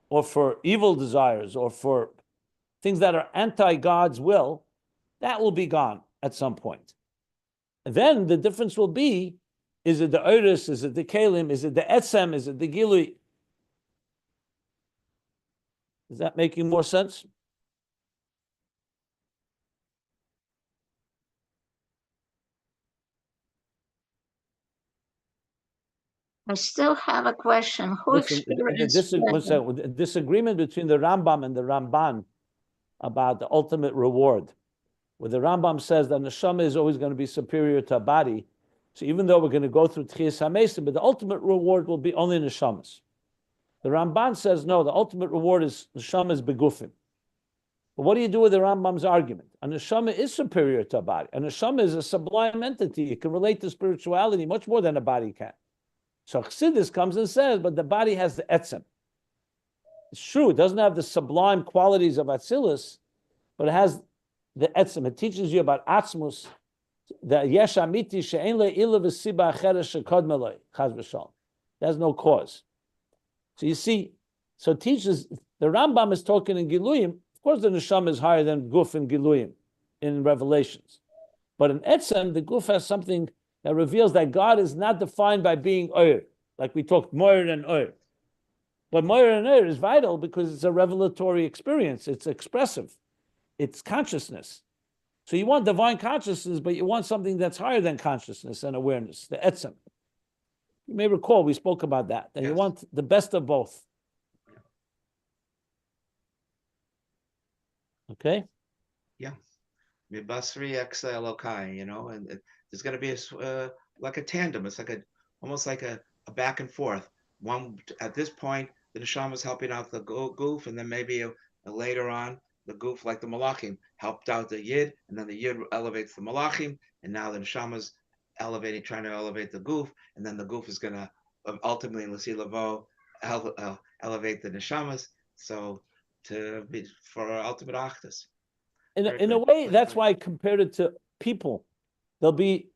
or for evil desires, or for things that are anti-God's will, that will be gone at some point. And then the difference will be, is it the Oris, is it the Kalim, is it the Etzem, is it the Gilui? Is that making more sense? I still have a question. Who The disagreement between the Rambam and the Ramban about the ultimate reward, where the Rambam says that neshama is always going to be superior to a body. So even though we're going to go through Tchias HaMesim, but the ultimate reward will be only neshamas. The Ramban says no, the ultimate reward is neshamas begufim. But what do you do with the Rambam's argument? A neshama is superior to a body. A neshama is a sublime entity. It can relate to spirituality much more than a body can. So Chassidus comes and says, but the body has the etzem. It's true, it doesn't have the sublime qualities of Atzilus, but it has the etzem. It teaches you about Atzmus, the yesh amiti she'en le'ila v'siba acheres shekod meloi, chaz v'shalom. There's no cause. So you see, so it teaches, the Rambam is talking in Giluyim, of course the Neshama is higher than Guf in Giluyim, in Revelations. But in Etzem, the Guf has something that reveals that God is not defined by being Oyer, like we talked Moyer and Oyer. But Moyer and Oyer is vital because it's a revelatory experience. It's expressive. It's consciousness. So you want divine consciousness, but you want something that's higher than consciousness and awareness, the Etzem. You may recall we spoke about that. That you want the best of both. Okay? Yeah. Mibasri ex Elokai, and there's going to be like a tandem. It's like almost like a back and forth. One at this point, the neshama is helping out the goof, and then maybe later on, the goof, like the malachim, helped out the yid, and then the yid elevates the malachim, and now the neshama's trying to elevate the goof, and then the goof is going to ultimately, L'si Lavo, elevate the neshamas. So for ultimate achdus. In a way, that's why I compared it to people. There'll be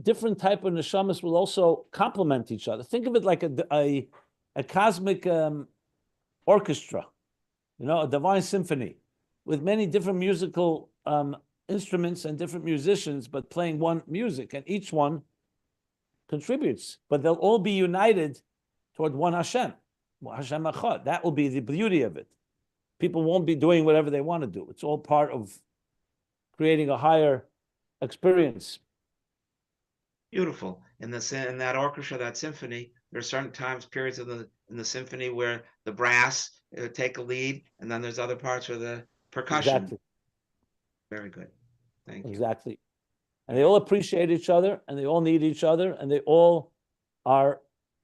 different type of neshamas will also complement each other. Think of it like a cosmic orchestra, a divine symphony with many different musical instruments and different musicians, but playing one music, and each one contributes, but they'll all be united toward one Hashem, Hashem Echad. That will be the beauty of it. People won't be doing whatever they want to do. It's all part of creating a higher experience. Beautiful. In that orchestra, that symphony, there are certain periods in the symphony where the brass take a lead, and then there's other parts where the percussion. Exactly. Very good. Thank you. Exactly. And they all appreciate each other, and they all need each other, and they all are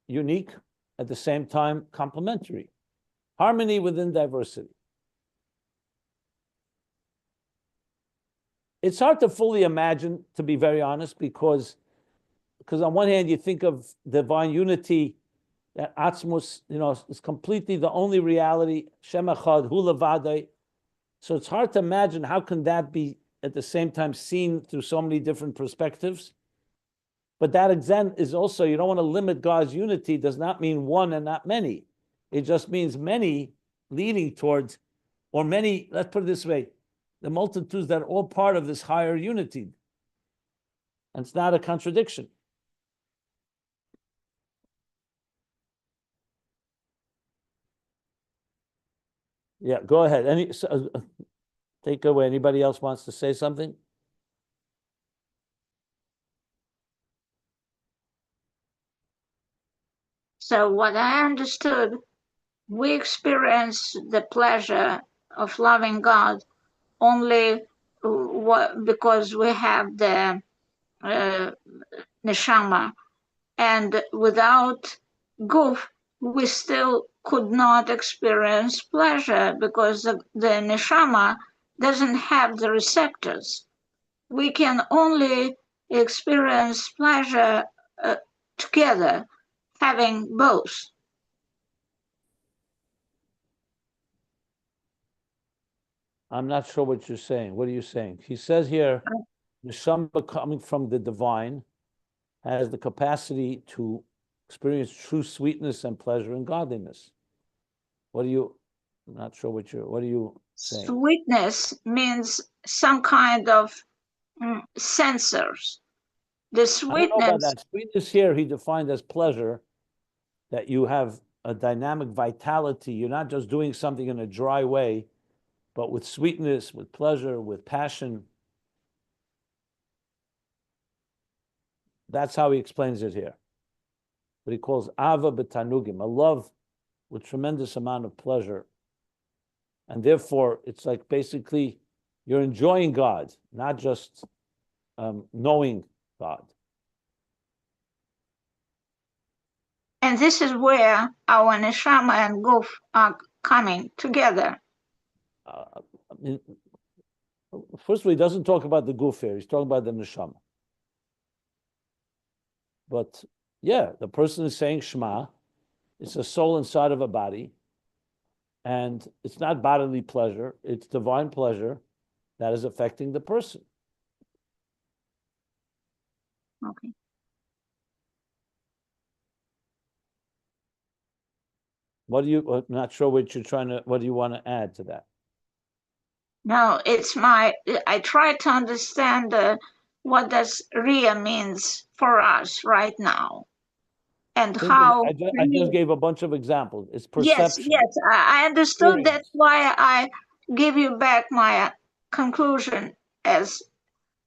unique, at the same time complementary. Harmony within diversity. It's hard to fully imagine, to be very honest, because on one hand you think of divine unity, that Atzmus, is completely the only reality, Shem Echad, Hu Levadai. So it's hard to imagine how can that be at the same time seen through so many different perspectives. But that again is also, you don't want to limit God's unity, does not mean one and not many. It just means many leading towards, or many, let's put it this way, the multitudes that are all part of this higher unity. And it's not a contradiction. Yeah, go ahead. Take it away. Anybody else wants to say something? So what I understood, we experience the pleasure of loving God only because we have the neshama, and without guf, we still could not experience pleasure because the neshama doesn't have the receptors. We can only experience pleasure together, having both. I'm not sure what you're saying. What are you saying? He says here, neshama coming from the divine has the capacity to experience true sweetness and pleasure and godliness. I'm not sure what are you saying? Sweetness means some kind of sensors. The sweetness. I don't know about that. Sweetness here, he defined as pleasure, that you have a dynamic vitality. You're not just doing something in a dry way, but with sweetness, with pleasure, with passion. That's how he explains it here. What he calls ava b'tanugim, a love with tremendous amount of pleasure. And therefore, it's like basically you're enjoying God, not just knowing God. And this is where our neshama and guf are coming together. First of all, he doesn't talk about the guf here. He's talking about the neshama. But yeah, the person is saying Shema. It's a soul inside of a body. And it's not bodily pleasure. It's divine pleasure that is affecting the person. Okay. I'm not sure what do you want to add to that? No, I try to understand what does Ria means for us right now. And how I just gave a bunch of examples. It's perception. Yes, I understood. Experience. That's why I give you back my conclusion as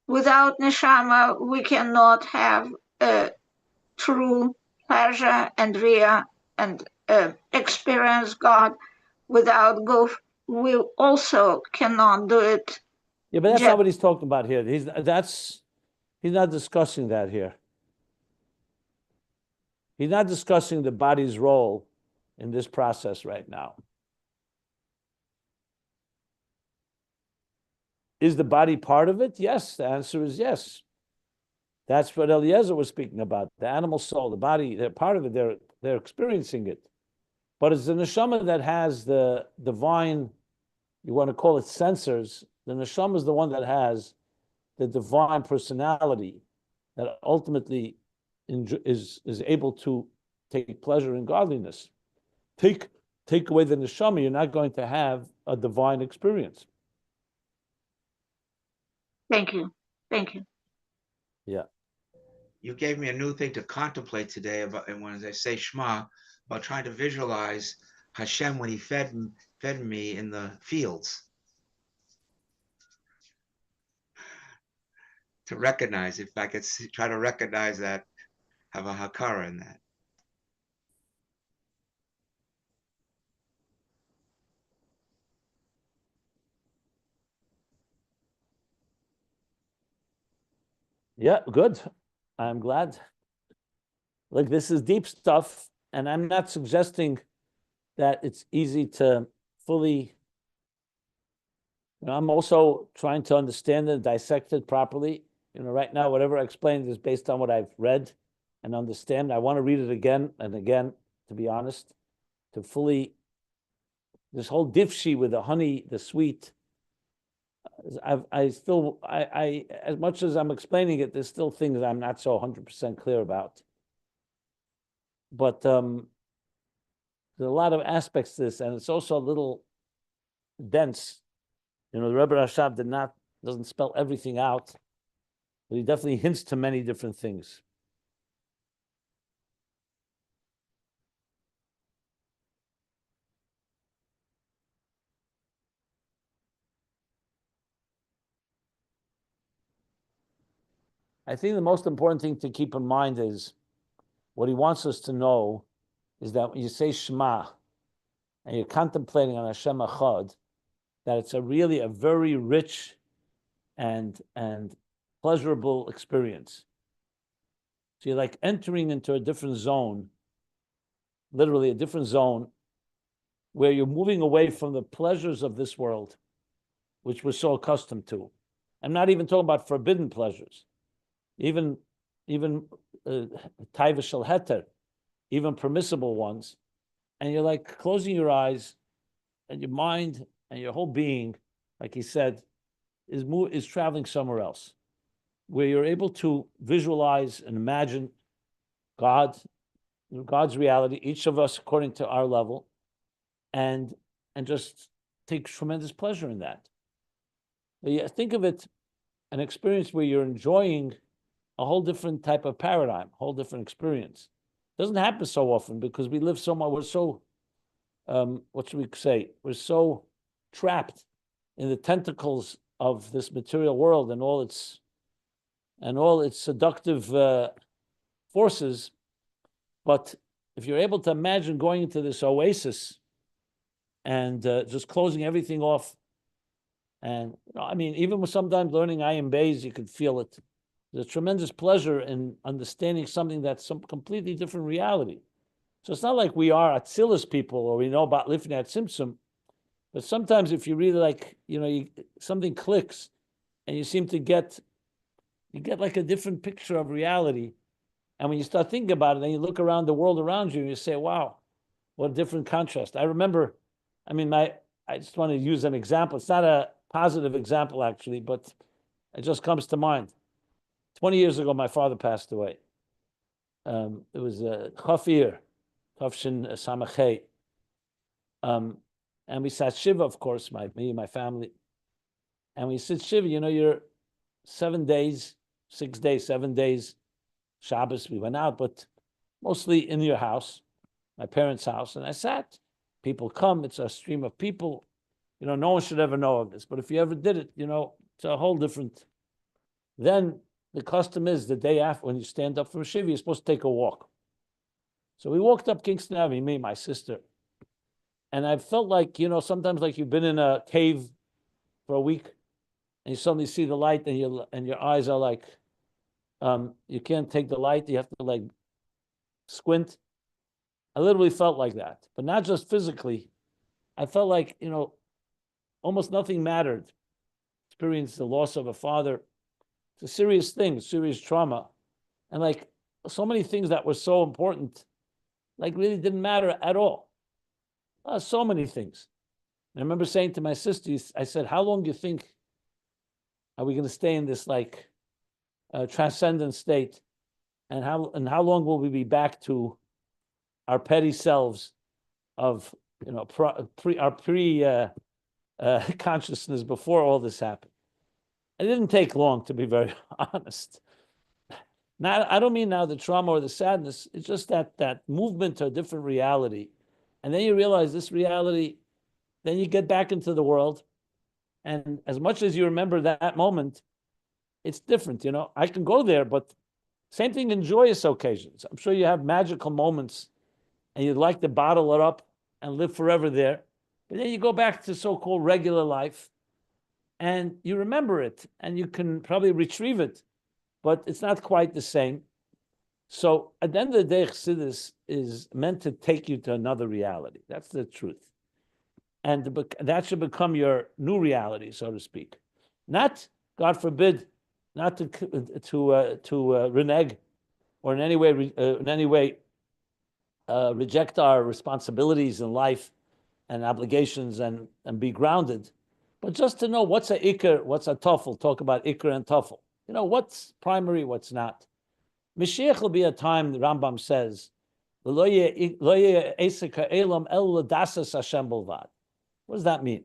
without neshama, we cannot have true pleasure and ria and experience God. Without guf, we also cannot do it. Yeah, but that's not what he's talking about here. He's not discussing that here. He's not discussing the body's role in this process right now. Is the body part of it? Yes, the answer is yes. That's what Eliezer was speaking about. The animal soul, the body, they're part of it, they're experiencing it. But it's the neshama that has the divine, you want to call it sensors. The neshama is the one that has the divine personality that ultimately is able to take pleasure in godliness. Take away the neshama, you're not going to have a divine experience. Thank you. Thank you. Yeah. You gave me a new thing to contemplate today about, and when I say Shema, about trying to visualize Hashem when He fed me in the fields. To recognize, if I could try to recognize that, have a hakara in that. Yeah, good. I'm glad. Like, this is deep stuff, and I'm not suggesting that it's easy to fully. I'm also trying to understand it, dissect it properly. Right now, whatever I explained is based on what I've read and understand. I want to read it again and again, to be honest, to fully. This whole diffshi with the honey, the sweet. I still, as much as I'm explaining it, there's still things I'm not so 100% clear about. But there's a lot of aspects to this, and it's also a little dense. The Rebbe Rashab doesn't spell everything out, but he definitely hints to many different things. I think the most important thing to keep in mind is what he wants us to know is that when you say Shema and you're contemplating on Hashem Echad, that it's really a very rich and pleasurable experience. So you're like entering into a different zone, literally a different zone, where you're moving away from the pleasures of this world, which we're so accustomed to. I'm not even talking about forbidden pleasures, even taiva shel heter, even permissible ones. And you're like closing your eyes, and your mind and your whole being, like he said, is traveling somewhere else, where you're able to visualize and imagine God's reality, each of us according to our level, and just take tremendous pleasure in that. But yeah, think of it, an experience where you're enjoying a whole different type of paradigm, a whole different experience. It doesn't happen so often because we live so much, we're so, what should we say? We're so trapped in the tentacles of this material world and all its seductive forces. But if you're able to imagine going into this oasis and just closing everything off, and even with sometimes learning Ayin Beis, you could feel it. There's a tremendous pleasure in understanding something that's some completely different reality. So it's not like we are Atzilus people or we know about Lifnei Tzimtzum, but sometimes if you really something clicks and you seem to get like a different picture of reality. And when you start thinking about it and you look around the world around you and you say, wow, what a different contrast. I remember, I just want to use an example. It's not a positive example actually, but it just comes to mind. 20 years ago, my father passed away. It was Chafir, Tafshin Samachet. And we sat Shiva, of course, me and my family. And we said, Shiva, you're 7 days, 6 days, 7 days, Shabbos, we went out, but mostly in your house, my parents' house. And I sat. People come, it's a stream of people. No one should ever know of this. But if you ever did it, it's a whole different. Then the custom is the day after, when you stand up from Shiva, you're supposed to take a walk. So we walked up Kingston Avenue, me and my sister. And I felt like, sometimes like you've been in a cave for a week and you suddenly see the light and your eyes are like, you can't take the light, you have to like squint. I literally felt like that, but not just physically. I felt like, almost nothing mattered. Experienced the loss of a father. It's a serious thing, serious trauma. And like so many things that were so important, like really didn't matter at all. So many things. And I remember saying to my sister, I said, how long do you think are we going to stay in this like transcendent state, and how long will we be back to our petty selves of our consciousness before all this happened? It didn't take long, to be very honest. Now, I don't mean now the trauma or the sadness. It's just that movement to a different reality, and then you realize this reality. Then you get back into the world, and as much as you remember that moment, it's different. I can go there, but same thing in joyous occasions. I'm sure you have magical moments, and you'd like to bottle it up and live forever there. But then you go back to so-called regular life, and you remember it, and you can probably retrieve it, but it's not quite the same. So at the end of the day, Chassidus is meant to take you to another reality. That's the truth. And that should become your new reality, so to speak. Not, God forbid, not to renege or in any way reject our responsibilities in life and obligations and be grounded, but just to know what's a ikr, what's a tafel. Talk about ikr and tafel. What's primary, what's not. Mashiach will be a time, the Rambam says, what does that mean?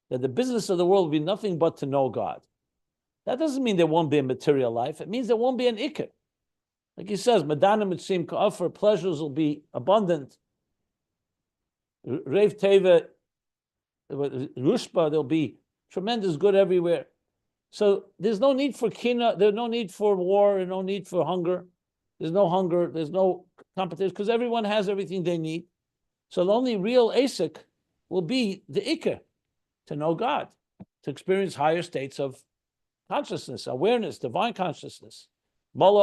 That the business of the world will be nothing but to know God. That doesn't mean there won't be a material life. It means there won't be an ikr. Like he says, Madana mitzim ka'afar, pleasures will be abundant. Reiv teva, rushba, there'll be tremendous good everywhere. So there's no need for kina, there's no need for war, there's no need for hunger. There's no hunger, there's no competition, because everyone has everything they need. So the only real asik will be the ikr, to know God, to experience higher states of consciousness, awareness, divine consciousness. When you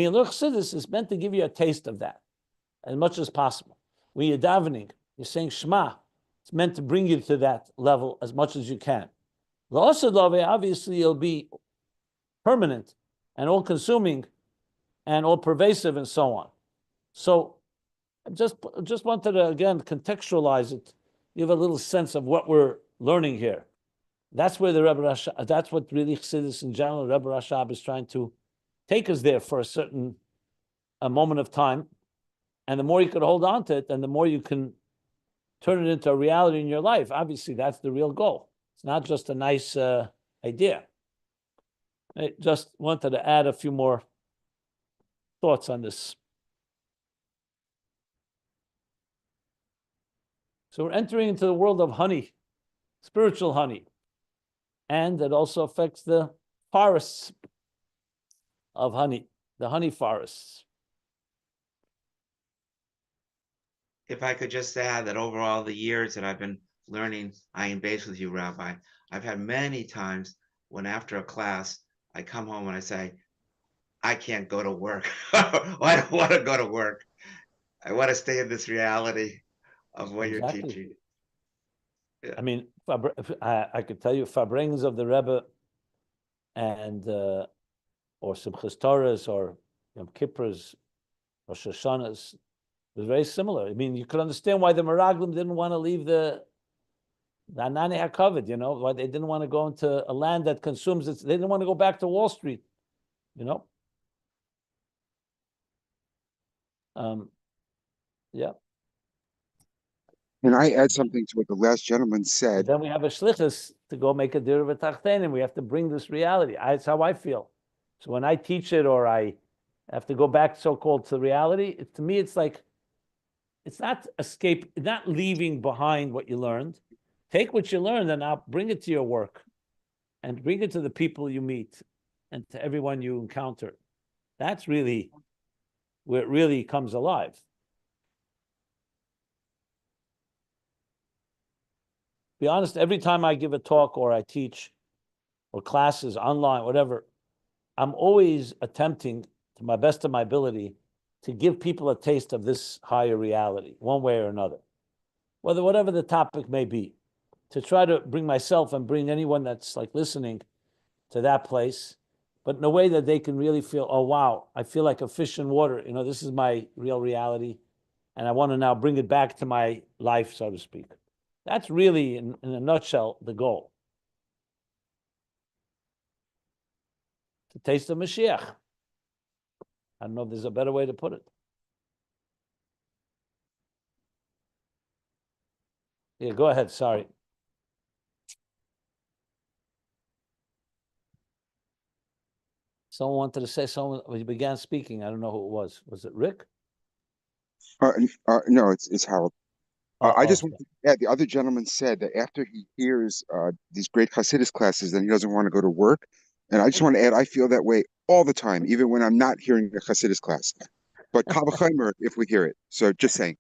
look Chassidus, it's meant to give you a taste of that as much as possible. When you're davening, you're saying Shema, it's meant to bring you to that level as much as you can. Obviously, it'll be permanent and all-consuming and all-pervasive and so on. So just wanted to, again, contextualize it, give a little sense of what we're learning here. That's where the Rebbe Rashab, that's what really Chassidus in general, Rebbe Rashab is trying to take us there for a moment of time. And the more you can hold on to it, and the more you can turn it into a reality in your life. Obviously, that's the real goal. It's not just a nice idea. I just wanted to add a few more thoughts on this. So we're entering into the world of honey, spiritual honey. And it also affects the forests of honey, the honey forests. If I could just add that over all the years that I've been learning Ayin Beis with you, Rabbi, I've had many times when after a class, I come home and I say, I can't go to work. I don't want to go to work. I want to stay in this reality of what you're teaching. Yeah. I mean, I could tell you Fabrings of the Rebbe and or Simchas Torahs or Yom Kippur's or Shoshanas was very similar. I mean, you could understand why the Meraglim didn't want to leave the Anani HaKavod, why they didn't want to go into a land that consumes it. They didn't want to go back to Wall Street, Yeah. And I add something to what the last gentleman said. And then we have a shlichus to go make a dir v'tachtein, and we have to bring this reality. That's how I feel. So when I teach it, or I have to go back, so-called, to reality, to me, it's like, it's not escape, not leaving behind what you learned. Take what you learned and now bring it to your work, and bring it to the people you meet, and to everyone you encounter. That's really where it really comes alive. Be honest, every time I give a talk or I teach or classes online, whatever, I'm always attempting to my best of my ability to give people a taste of this higher reality, one way or another, whatever the topic may be, to try to bring myself and bring anyone that's like listening to that place, but in a way that they can really feel, oh, wow, I feel like a fish in water. This is my real reality, and I want to now bring it back to my life, so to speak. That's really, in a nutshell, the goal. to taste the Mashiach. I don't know if there's a better way to put it. Yeah, go ahead. Sorry. Someone wanted to say someone. We began speaking. I don't know who it was. Was it Rick? No, it's Harold. Oh, I just okay. want to add, the other gentleman said that after he hears these great Hasidus classes, then he doesn't want to go to work. And I just want to add, I feel that way all the time, even when I'm not hearing the Hasidus class. But Kavachaimer if we hear it. So just saying.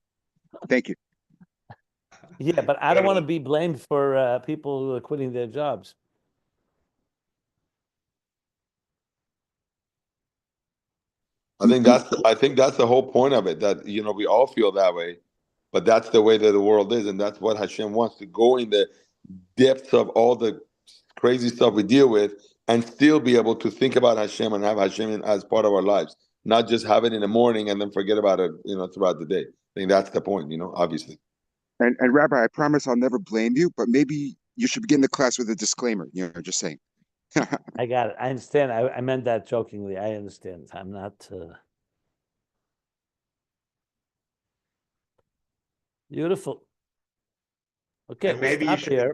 Thank you. Yeah, but I don't want to be blamed for people who are quitting their jobs. I think that's the whole point of it, that we all feel that way, but that's the way that the world is, and that's what Hashem wants, to go in the depths of all the crazy stuff we deal with and still be able to think about Hashem and have Hashem as part of our lives, not just have it in the morning and then forget about it throughout the day. I think that's the point, obviously. And Rabbi, I promise I'll never blame you, but maybe you should begin the class with a disclaimer, just saying. I got it. I understand. I meant that jokingly. I understand. I'm not. Beautiful. Okay, And we'll stop here.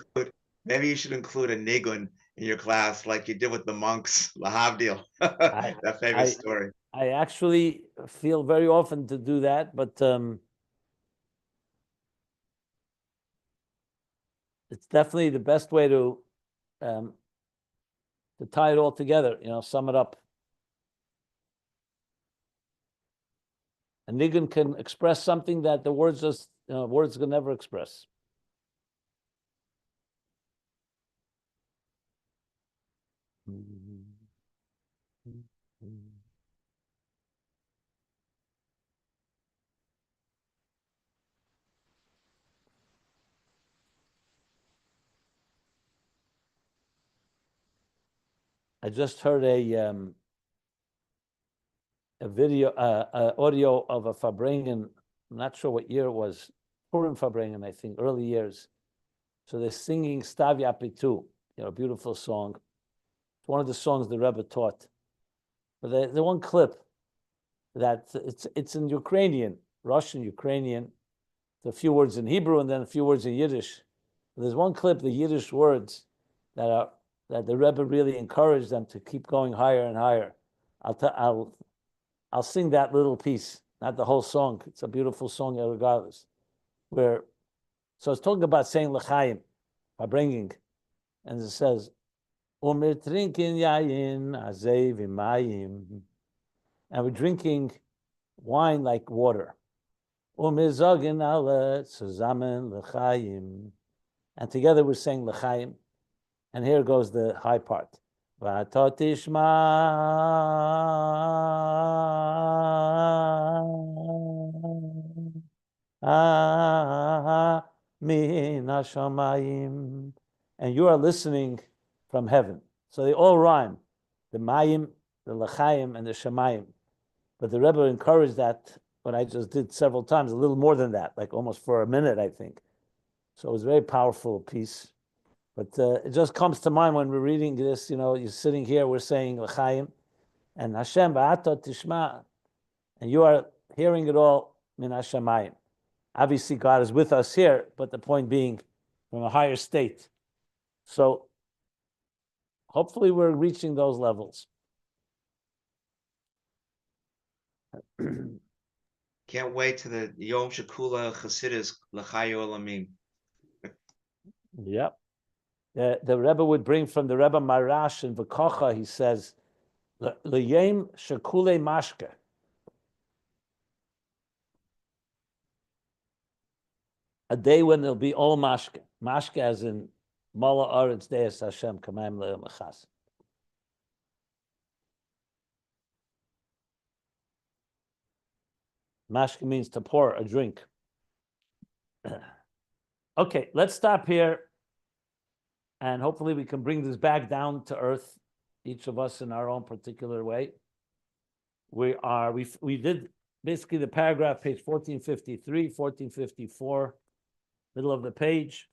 Maybe you should include a nigun in your class, like you did with the monks, Lahavdil. That famous story. I actually feel very often to do that, but it's definitely the best way to tie it all together. Sum it up. A nigun can express something that the words words can never express. I just heard a video, audio of a Farbrengen. I'm not sure what year it was. Purim Farbrengen, I think, early years. So they're singing Stav Yapitu, a beautiful song. It's one of the songs the Rebbe taught. But the one clip that it's in Ukrainian, Russian, Ukrainian. A few words in Hebrew and then a few words in Yiddish. There's one clip, the Yiddish words that the Rebbe really encouraged them to keep going higher and higher. I'll sing that little piece, not the whole song. It's a beautiful song, regardless. So it's talking about saying l'chaim, by bringing, and it says, "Umir trinkin yayin azay v'mayim," and we're drinking wine like water. Umizogin ale zusammen l'chaim, and together we're saying l'chaim. And here goes the high part. V'atotishma min hashamayim, and you are listening from heaven. So they all rhyme, the mayim, the l'chaim, and the shamayim. But the Rebbe encouraged that, what I just did several times, a little more than that, like almost for a minute, I think. So it was a very powerful piece. But it just comes to mind when we're reading this, you're sitting here, we're saying l'chaim, and Hashem ba'atot tishma, and you are hearing it all min hashamayim. Obviously, God is with us here, but the point being from a higher state. So hopefully we're reaching those levels. Can't wait to the Yom Shekula Chasidus L'chayu Olamim. Yep. The Rebbe would bring from the Rebbe Marash in V'kocha, he says, L'yem Shekule Mashke. A day when there'll be all mashke. Mashke as in Mala Aretz Deis Hashem Kamayim Le'em Echas. Mashke means to pour, a drink. Okay, let's stop here. And hopefully we can bring this back down to earth, each of us in our own particular way. We did basically the paragraph, page 1453, 1454, middle of the page.